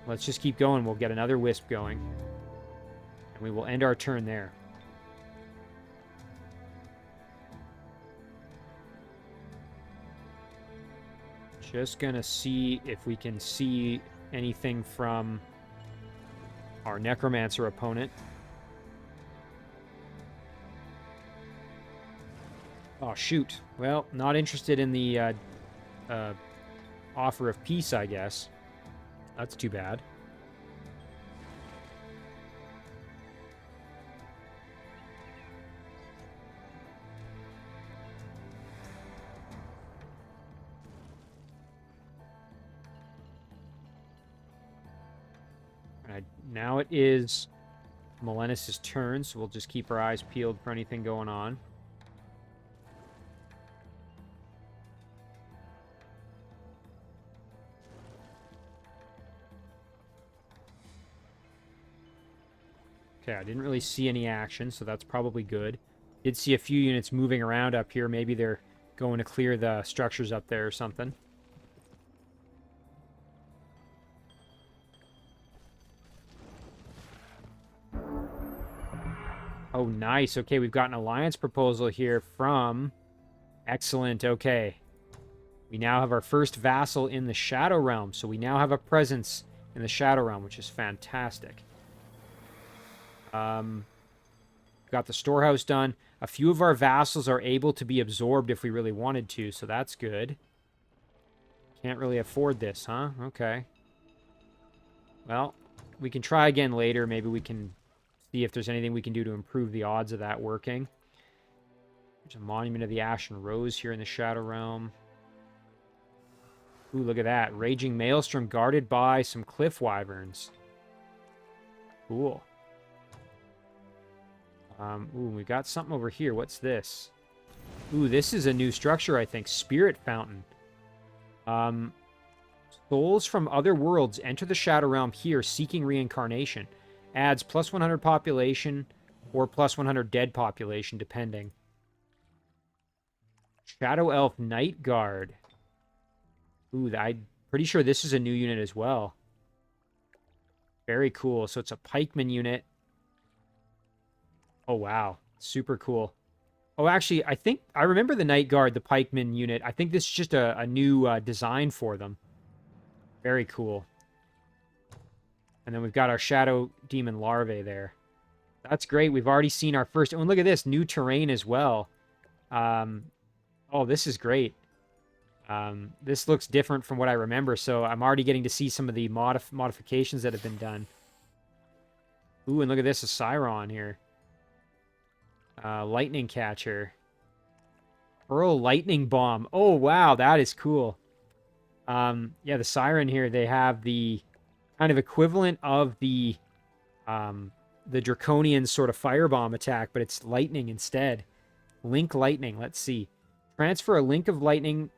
Let's just keep going. We'll get another Wisp going. And we will end our turn there. Just gonna see if we can see anything from our Necromancer opponent. Oh, shoot. Well, not interested in the offer of peace, I guess. That's too bad. Now it is Melenis' turn, so we'll just keep our eyes peeled for anything going on. Okay, I didn't really see any action, so that's probably good. Did see a few units moving around up here. Maybe they're going to clear the structures up there or something. Oh, nice. Okay, we've got an alliance proposal here from... Excellent, okay. We now have our first vassal in the Shadow Realm, so we now have a presence in the Shadow Realm, which is fantastic. Got the storehouse done. A few of our vassals are able to be absorbed if we really wanted to, so that's good. Can't really afford this, huh? Okay. Well, we can try again later. Maybe we can see if there's anything we can do to improve the odds of that working. There's a Monument of the Ashen Rose here in the Shadow Realm. Ooh, look at that. Raging Maelstrom guarded by some Cliff Wyverns. Cool. Ooh, we got something over here. What's this? Ooh, this is a new structure, I think. Spirit Fountain. Souls from other worlds enter the Shadow Realm here seeking reincarnation. Adds plus 100 population or plus 100 dead population, depending. Shadow Elf Night Guard. Ooh, I'm pretty sure this is a new unit as well. Very cool. So it's a pikeman unit. Oh, wow. Super cool. Oh, actually, I remember the Night Guard, the pikeman unit. I think this is just a new design for them. Very cool. And then we've got our Shadow Demon Larvae there. That's great. We've already seen our first... Oh, and look at this. New terrain as well. Oh, this is great. This looks different from what I remember, so I'm already getting to see some of the modifications that have been done. Ooh, and look at this. A Siron here. Lightning Catcher. Pearl Lightning Bomb. Oh, wow. That is cool. Yeah, the Siren here, they have the kind of equivalent of the Draconian sort of firebomb attack, but it's lightning instead. Link lightning, let's see. Transfer a link of lightning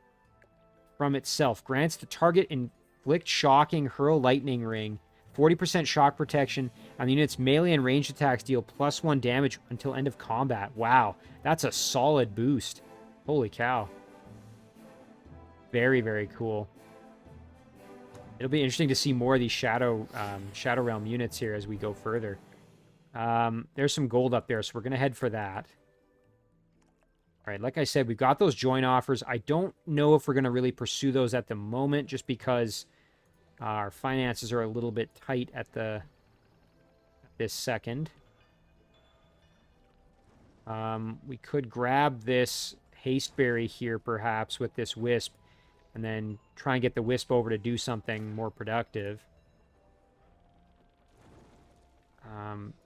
from itself. Grants the target inflict shocking hurl lightning ring. 40% shock protection on the unit's melee and ranged attacks deal +1 damage until end of combat. Wow, that's a solid boost. Holy cow. Very, very cool. It'll be interesting to see more of these Shadow Realm units here as we go further. There's some gold up there, so we're going to head for that. All right, like I said, we've got those join offers. I don't know if we're going to really pursue those at the moment just because our finances are a little bit tight at this second. We could grab this Hasteberry here, perhaps, with this Wisp, and then try and get the Wisp over to do something more productive.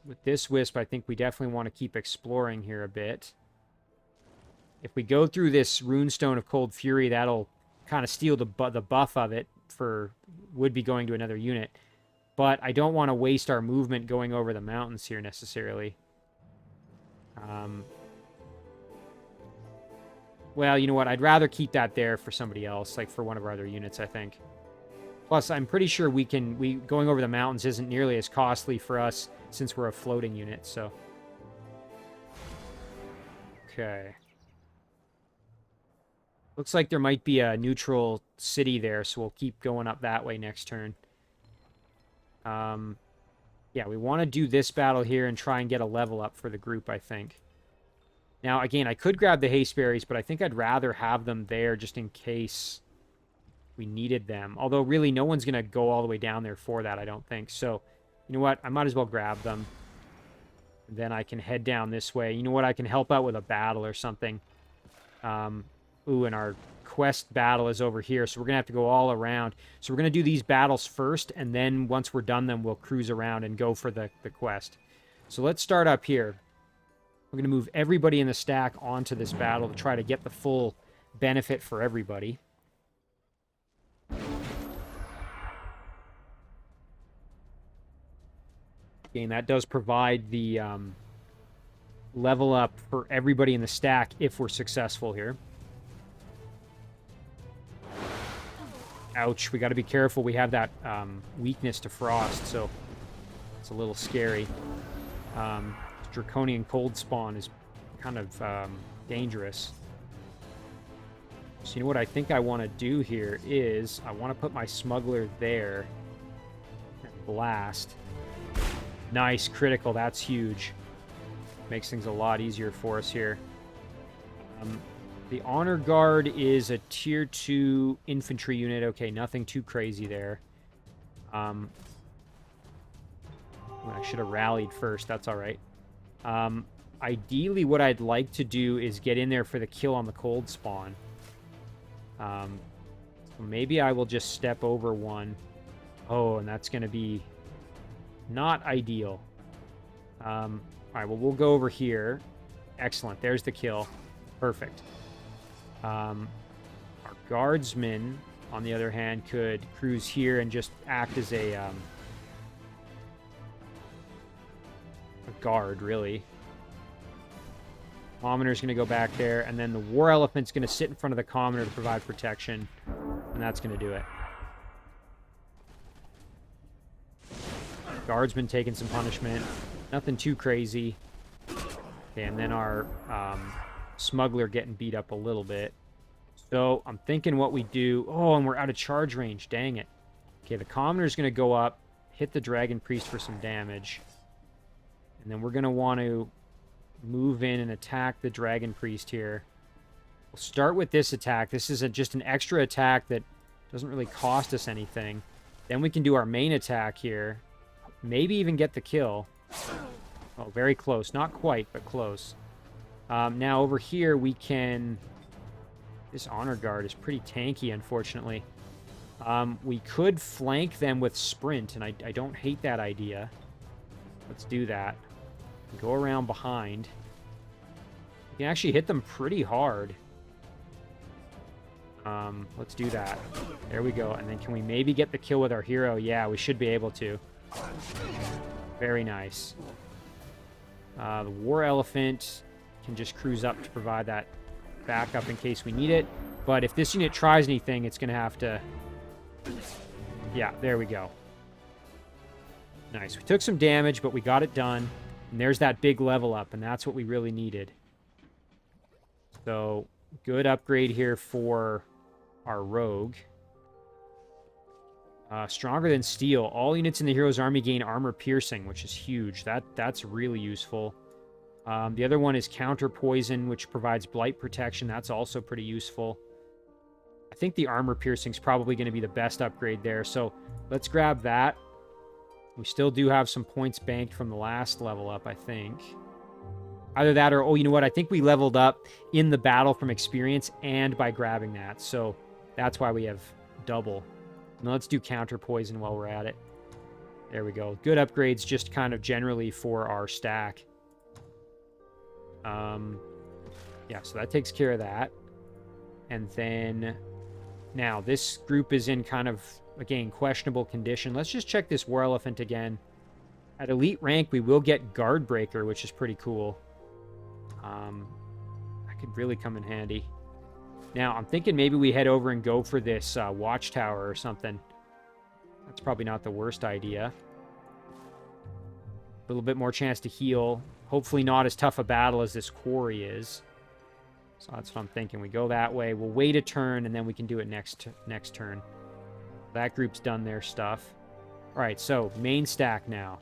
With this Wisp, I think we definitely want to keep exploring here a bit. If we go through this Runestone of Cold Fury, that'll kind of steal the buff of it would be going to another unit. But I don't want to waste our movement going over the mountains here necessarily. Well, you know what? I'd rather keep that there for somebody else, like for one of our other units, I think. Plus, I'm pretty sure going over the mountains isn't nearly as costly for us since we're a floating unit, so. Okay. Looks like there might be a neutral city there, so we'll keep going up that way next turn. Yeah, we want to do this battle here and try and get a level up for the group, I think. Now, again, I could grab the Hasteberries, but I think I'd rather have them there just in case we needed them. Although, really, no one's going to go all the way down there for that, I don't think. So, you know what? I might as well grab them. And then I can head down this way. You know what? I can help out with a battle or something. Ooh, and our quest battle is over here, so we're going to have to go all around. So we're going to do these battles first, and then once we're done them, we'll cruise around and go for the quest. So let's start up here. We're going to move everybody in the stack onto this battle to try to get the full benefit for everybody. Again, that does provide the level up for everybody in the stack if we're successful here. Ouch, we got to be careful. We have that weakness to frost, so it's a little scary. Draconian cold spawn is kind of dangerous. So you know what I think I want to do here is I want to put my smuggler there and blast. Nice, critical, that's huge. Makes things a lot easier for us here. The Honor Guard is a tier 2 infantry unit. Okay, nothing too crazy there. I should have rallied first. That's all right. Ideally, what I'd like to do is get in there for the kill on the cold spawn. So maybe I will just step over one. Oh, and that's going to be not ideal. All right, well, we'll go over here. Excellent. There's the kill. Perfect. Our guardsmen, on the other hand, could cruise here and just act as a guard, really. Commoner's going to go back there, and then the War Elephant's going to sit in front of the Commoner to provide protection, and that's going to do it. Guardsman taking some punishment. Nothing too crazy. Okay, and then our smuggler getting beat up a little bit. So I'm thinking what we do... Oh, and we're out of charge range. Dang it. Okay, the Commoner's going to go up, hit the Dragon Priest for some damage. And then we're going to want to move in and attack the Dragon Priest here. We'll start with this attack. This is just an extra attack that doesn't really cost us anything. Then we can do our main attack here. Maybe even get the kill. Oh, very close. Not quite, but close. Now, over here, we can... This Honor Guard is pretty tanky, unfortunately. We could flank them with Sprint, and I don't hate that idea. Let's do that. Go around behind. We can actually hit them pretty hard. Let's do that. There we go. And then can we maybe get the kill with our hero? Yeah, we should be able to. Very nice. The War Elephant can just cruise up to provide that backup in case we need it. But if this unit tries anything, it's going to have to... Yeah, there we go. Nice. We took some damage, but we got it done. And there's that big level up, and that's what we really needed. So, good upgrade here for our rogue. Stronger than steel. All units in the hero's army gain armor piercing, which is huge. That's really useful. The other one is counter poison, which provides blight protection. That's also pretty useful. I think the armor piercing is probably going to be the best upgrade there. So let's grab that. We still do have some points banked from the last level up, I think. Either that or, oh, you know what? I think we leveled up in the battle from experience and by grabbing that. So that's why we have double. Now let's do counter poison while we're at it. There we go. Good upgrades just kind of generally for our stack. Yeah, so that takes care of that. And then now this group is in kind of, again, questionable condition. Let's just check this War Elephant again. At elite rank, we will get Guard Breaker, which is pretty cool. That could really come in handy. Now, I'm thinking maybe we head over and go for this Watchtower or something. That's probably not the worst idea. A little bit more chance to heal. Hopefully not as tough a battle as this quarry is. So that's what I'm thinking. We go that way. We'll wait a turn, and then we can do it next turn. That group's done their stuff. All right, so main stack now.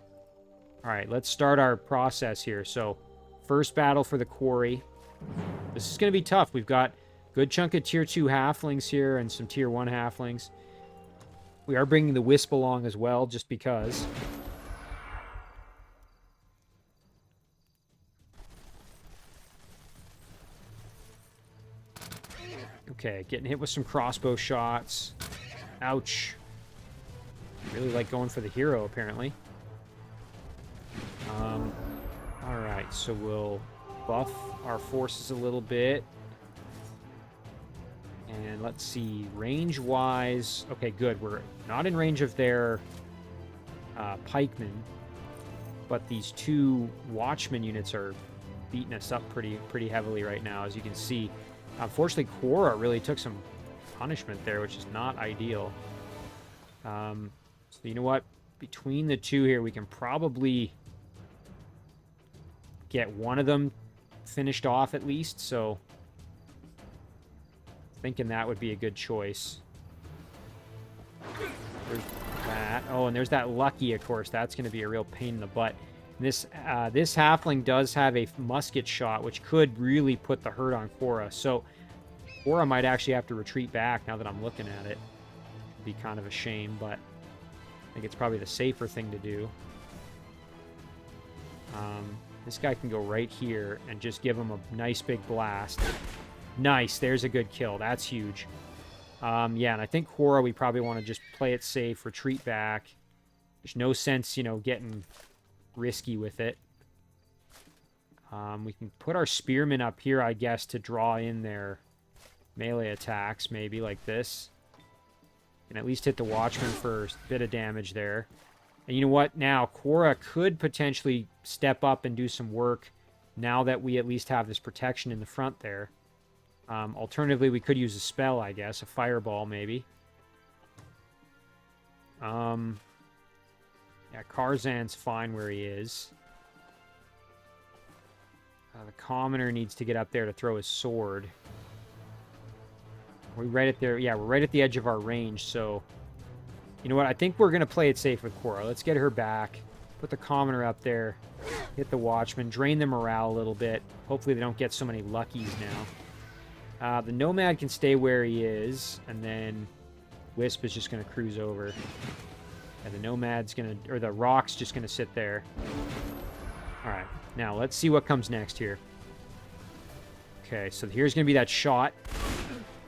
All right, let's start our process here. So first battle for the quarry. This is going to be tough. We've got a good chunk of tier 2 halflings here and some tier 1 halflings. We are bringing the Wisp along as well, just because. Okay, getting hit with some crossbow shots. Ouch. Really like going for the hero, apparently. Alright, so we'll buff our forces a little bit. And let's see, range-wise... Okay, good. We're not in range of their pikemen. But these two watchman units are beating us up pretty heavily right now, as you can see. Unfortunately, Quora really took some punishment there, which is not ideal. So you know what? Between the two here, we can probably get one of them finished off at least. So thinking that would be a good choice. There's that. Oh, and there's that Lucky, of course. That's going to be a real pain in the butt. This halfling does have a musket shot, which could really put the hurt on Quora. So Quora might actually have to retreat back now that I'm looking at it. It'd be kind of a shame, but I think it's probably the safer thing to do. This guy can go right here and just give him a nice big blast. Nice, there's a good kill. That's huge. Yeah, and I think Quora, we probably want to just play it safe, retreat back. There's no sense, you know, getting risky with it. We can put our spearmen up here, I guess, to draw in their melee attacks, maybe like this. And at least hit the watchman for a bit of damage there. And you know what? Now, Quora could potentially step up and do some work now that we at least have this protection in the front there. Alternatively, we could use a spell, I guess. A fireball, maybe. Yeah, Karzan's fine where he is. The commoner needs to get up there to throw his sword. We're right at there. Yeah, we're right at the edge of our range, so... You know what? I think we're going to play it safe with Quora. Let's get her back. Put the commoner up there. Hit the watchman. Drain the morale a little bit. Hopefully they don't get so many luckies now. The Nomad can stay where he is, and then Wisp is just going to cruise over. And the Nomad's going to... Or the Rock's just going to sit there. Alright. Now, let's see what comes next here. Okay, so here's going to be that shot.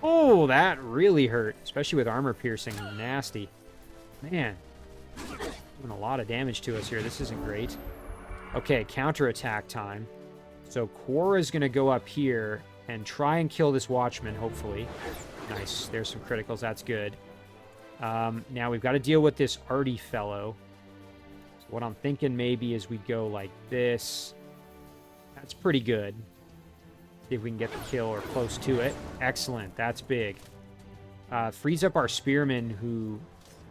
Oh, that really hurt. Especially with armor piercing. Nasty. Man. Doing a lot of damage to us here. This isn't great. Okay, counterattack time. So Quora is going to go up here and try and kill this watchman, hopefully. Nice. There's some criticals. That's good. Now we've got to deal with this arty fellow. So what I'm thinking maybe is we go like this. That's pretty good. See if we can get the kill or close to it. Excellent. That's big. Frees up our spearman, who,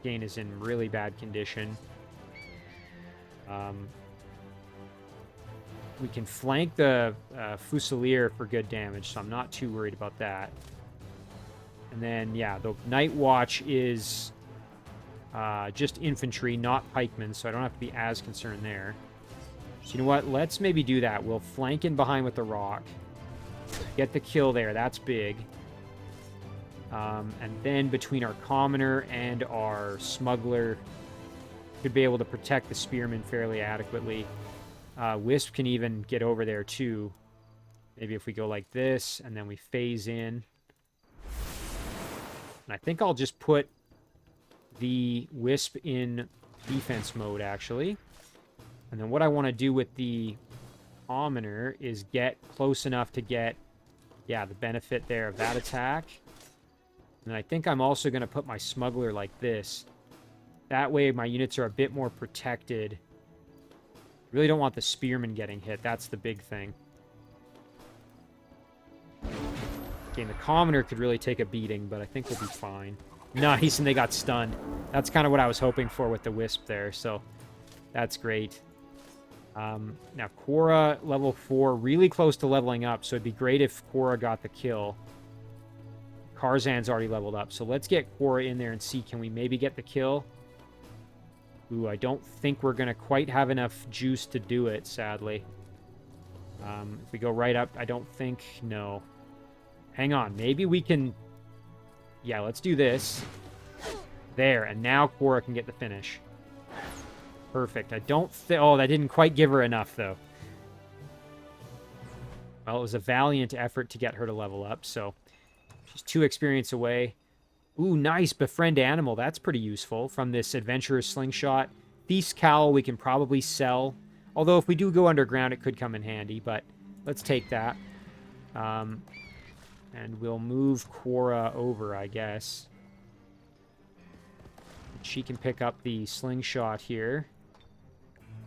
again, is in really bad condition. We can flank the Fusilier for good damage, so I'm not too worried about that. And then, yeah, the Night Watch is just infantry, not pikemen, so I don't have to be as concerned there. So you know what? Let's maybe do that. We'll flank in behind with the rock. Get the kill there. That's big. And then between our commoner and our smuggler, should be able to protect the spearman fairly adequately. Wisp can even get over there too. Maybe if we go like this, and then we phase in. And I think I'll just put the Wisp in defense mode, actually. And then what I want to do with the commoner is get close enough to get, yeah, the benefit there of that attack. And I think I'm also going to put my smuggler like this. That way my units are a bit more protected. Really don't want the spearman getting hit. That's the big thing. Okay, the commoner could really take a beating, but I think we'll be fine. Nice, and they got stunned. That's kind of what I was hoping for with the Wisp there, so that's great. Now, Quora, level 4, really close to leveling up, so it'd be great if Quora got the kill. Karzan's already leveled up, so let's get Quora in there and see, can we maybe get the kill? Ooh, I don't think we're going to quite have enough juice to do it, sadly. If we go right up, I don't think... No. Hang on. Maybe we can... Yeah, let's do this. There, and now Quora can get the finish. Perfect. I don't think... Oh, that didn't quite give her enough, though. Well, it was a valiant effort to get her to level up, so... She's 2 experience away. Ooh, nice. Befriend animal. That's pretty useful from this adventurer's slingshot. Feast cowl we can probably sell. Although if we do go underground, it could come in handy, but let's take that. And we'll move Quora over, I guess. She can pick up the slingshot here.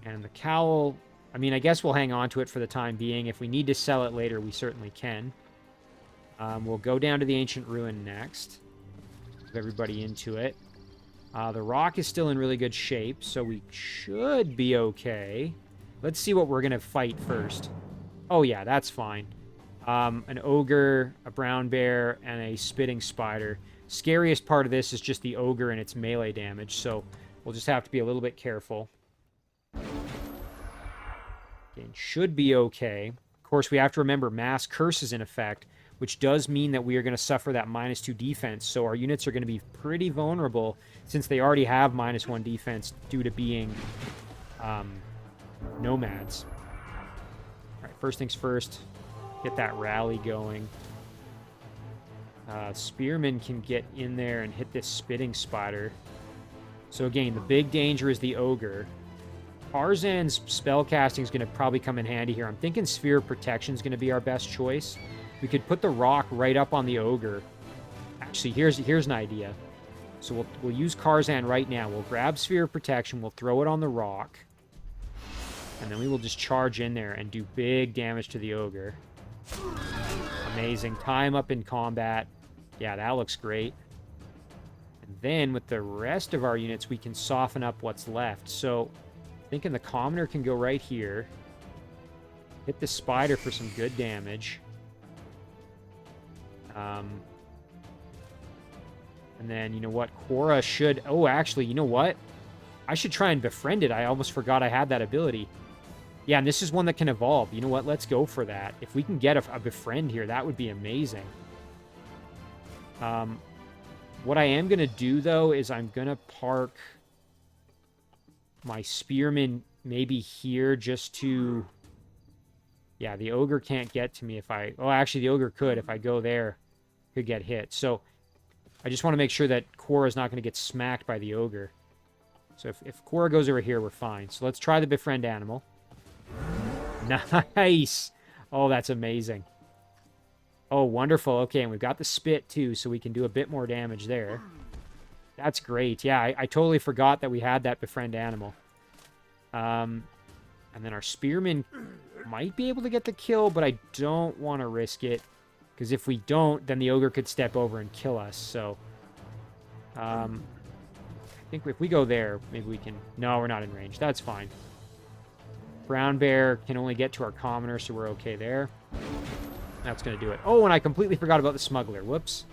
And the cowl, I mean, I guess we'll hang on to it for the time being. If we need to sell it later, we certainly can. We'll go down to the Ancient Ruin next. Move everybody into it. The rock is still in really good shape, so we should be okay. Let's see what we're going to fight first. Oh, yeah, that's fine. An ogre, a brown bear, and a spitting spider. Scariest part of this is just the ogre and its melee damage, so we'll just have to be a little bit careful. Again, should be okay. Of course, we have to remember Mass Curse is in effect, which does mean that we are going to suffer that -2 defense, so our units are going to be pretty vulnerable since they already have -1 defense due to being nomads. All right, first things first, get that rally going. Spearman can get in there and hit this spitting spider. So again, the big danger is the ogre. Tarzan's spellcasting is going to probably come in handy here. I'm thinking Sphere of Protection is going to be our best choice. We could put the rock right up on the ogre. Actually, here's an idea. So we'll use Karzan right now. We'll grab Sphere of Protection. We'll throw it on the rock. And then we will just charge in there and do big damage to the ogre. Amazing. Tie him up in combat. Yeah, that looks great. And then with the rest of our units, we can soften up what's left. So thinking the commoner can go right here. Hit the spider for some good damage. And then, you know what? Quora should... Oh, actually, you know what? I should try and befriend it. I almost forgot I had that ability. Yeah, and this is one that can evolve. You know what? Let's go for that. If we can get a befriend here, that would be amazing. What I am going to do, though, is I'm going to park my spearman maybe here just to... Yeah, the ogre can't get to me if I... Oh, actually, the ogre could. If I go there, could get hit. So I just want to make sure that Quora is not going to get smacked by the ogre. So if Quora goes over here, we're fine. So let's try the befriend animal. Nice! Oh, that's amazing. Oh, wonderful. Okay, and we've got the spit too, so we can do a bit more damage there. That's great. Yeah, I totally forgot that we had that befriend animal. And then our spearman might be able to get the kill, but I don't want to risk it. Because if we don't, then the ogre could step over and kill us. So, I think if we go there, maybe we can... No, we're not in range. That's fine. Brown bear can only get to our commoner, so we're okay there. That's going to do it. Oh, and I completely forgot about the smuggler. Whoops.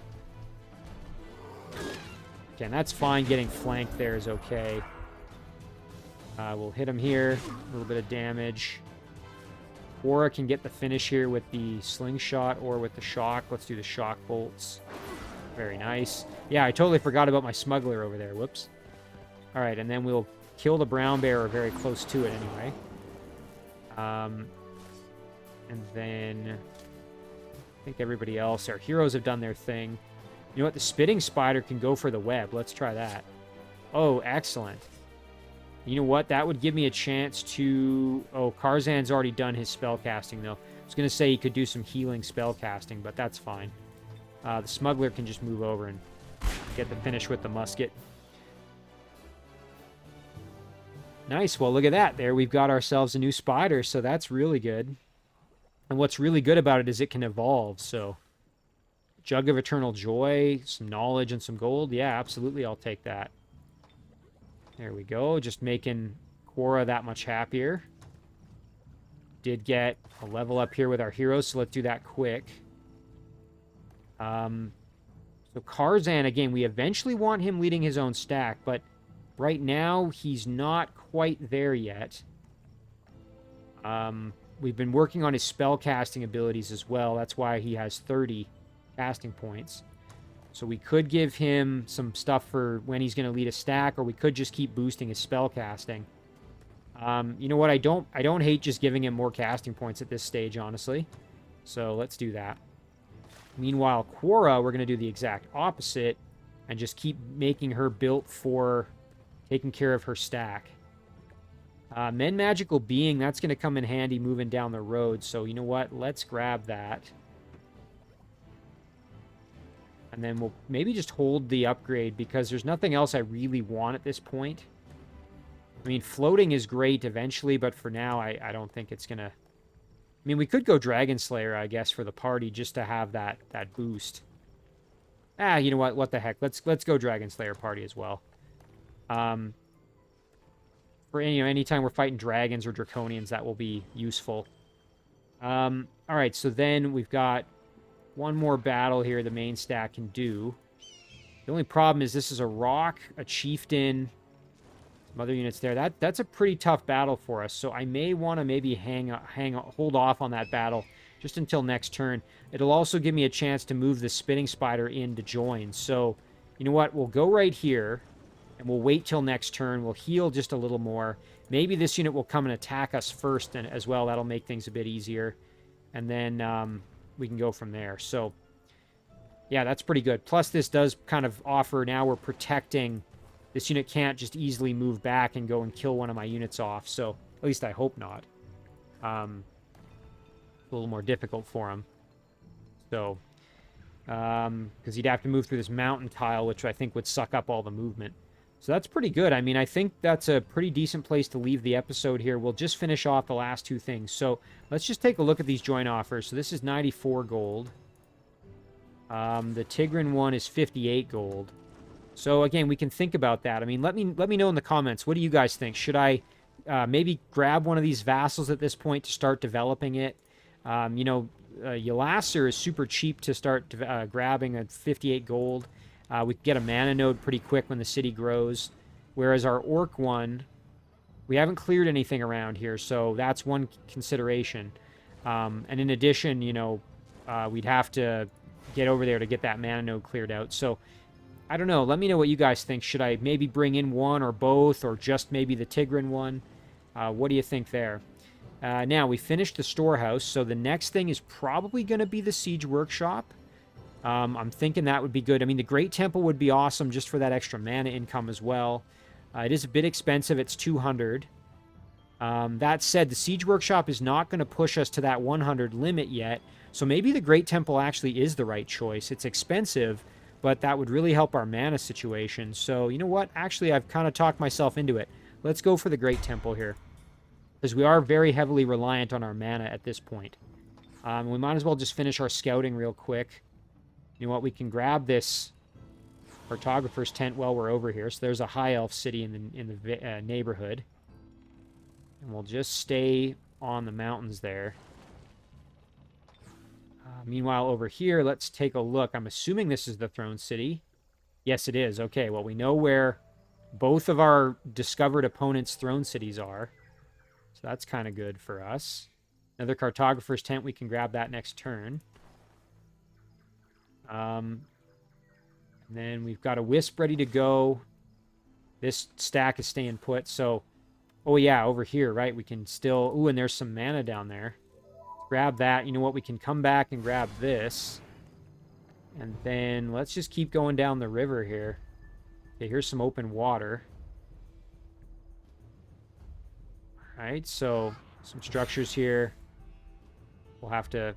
Okay, and that's fine. Getting flanked there is okay. We'll hit him here. A little bit of damage. Quora can get the finish here with the slingshot or with the shock. Let's do the shock bolts. Very nice. Yeah, I totally forgot about my smuggler over there. Whoops. All right, and then we'll kill the brown bear or very close to it anyway. And then I think everybody else, our heroes have done their thing. You know what? The spitting spider can go for the web. Let's try that. Oh, excellent. You know what? That would give me a chance to... Oh, Karzan's already done his spell casting, though. I was going to say he could do some healing spell casting, but that's fine. The smuggler can just move over and get the finish with the musket. Nice. Well, look at that. There we've got ourselves a new spider, so that's really good. And what's really good about it is it can evolve, so... Jug of Eternal Joy, some knowledge, and some gold. Yeah, absolutely, I'll take that. There we go. Just making Quora that much happier. Did get a level up here with our heroes, so let's do that quick. So Karzan, again, we eventually want him leading his own stack, but right now he's not quite there yet. We've been working on his spell casting abilities as well. That's why he has 30 casting points. So we could give him some stuff for when he's going to lead a stack, or we could just keep boosting his spell casting. You know what? I don't hate just giving him more casting points at this stage, honestly. So let's do that. Meanwhile, Quora, we're going to do the exact opposite and just keep making her built for taking care of her stack. Men Magical Being, that's going to come in handy moving down the road. So you know what? Let's grab that. And then we'll maybe just hold the upgrade because there's nothing else I really want at this point. I mean, floating is great eventually, but for now, I don't think it's going to... I mean, we could go Dragon Slayer, I guess, for the party just to have that boost. You know what? What the heck? Let's go Dragon Slayer party as well. For anytime we're fighting dragons or draconians, that will be useful. All right, so then we've got one more battle here the main stack can do. The only problem is this is a rock, a chieftain, some other units there. That's a pretty tough battle for us, so I may want to maybe hold off on that battle just until next turn. It'll also give me a chance to move the spinning spider in to join. So, you know what? We'll go right here, and we'll wait till next turn. We'll heal just a little more. Maybe this unit will come and attack us first and as well. That'll make things a bit easier. And then... we can go from there. So, yeah, that's pretty good. Plus, this does kind of offer, now we're protecting. This unit can't just easily move back and go and kill one of my units off. So, at least I hope not. A little more difficult for him. So, because he'd have to move through this mountain tile, which I think would suck up all the movement. So that's pretty good. I mean, I think that's a pretty decent place to leave the episode here. We'll just finish off the last two things. So let's just take a look at these joint offers. So this is 94 gold. The Tigran one is 58 gold. So again, we can think about that. I mean, let me know in the comments. What do you guys think? Should I maybe grab one of these vassals at this point to start developing it? Yalasser is super cheap to start grabbing at 58 gold. We can get a mana node pretty quick when the city grows. Whereas our orc one, we haven't cleared anything around here, so that's one consideration. And in addition, we'd have to get over there to get that mana node cleared out. So, I don't know. Let me know what you guys think. Should I maybe bring in one or both, or just maybe the Tigran one? What do you think there? Now, we finished the storehouse, so the next thing is probably going to be the siege workshop. I'm thinking that would be good. I mean, the Great Temple would be awesome just for that extra mana income as well. It is a bit expensive. It's 200. That said, the Siege Workshop is not going to push us to that 100 limit yet. So maybe the Great Temple actually is the right choice. It's expensive, but that would really help our mana situation. So you know what? Actually, I've kind of talked myself into it. Let's go for the Great Temple here, because we are very heavily reliant on our mana at this point. We might as well just finish our scouting real quick. You know what? We can grab this cartographer's tent while we're over here. So there's a high elf city in the neighborhood. And we'll just stay on the mountains there. Meanwhile, over here, let's take a look. I'm assuming this is the throne city. Yes, it is. Okay, well, we know where both of our discovered opponents' throne cities are. So that's kind of good for us. Another cartographer's tent. We can grab that next turn. And then we've got a wisp ready to go. This stack is staying put, so... Oh, yeah, over here, right? We can still... Ooh, and there's some mana down there. Grab that. You know what? We can come back and grab this. And then let's just keep going down the river here. Okay, here's some open water. All right, so some structures here. We'll have to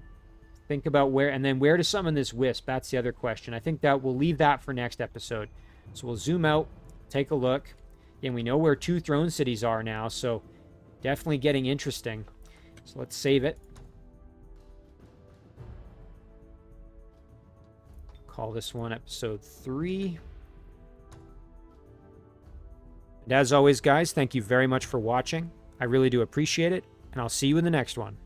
think about where... And then where to summon this wisp? That's the other question. I think that we'll leave that for next episode. So we'll zoom out, take a look. And we know where 2 throne cities are now, so definitely getting interesting. So let's save it. Call this one episode 3. And as always, guys, thank you very much for watching. I really do appreciate it, and I'll see you in the next one.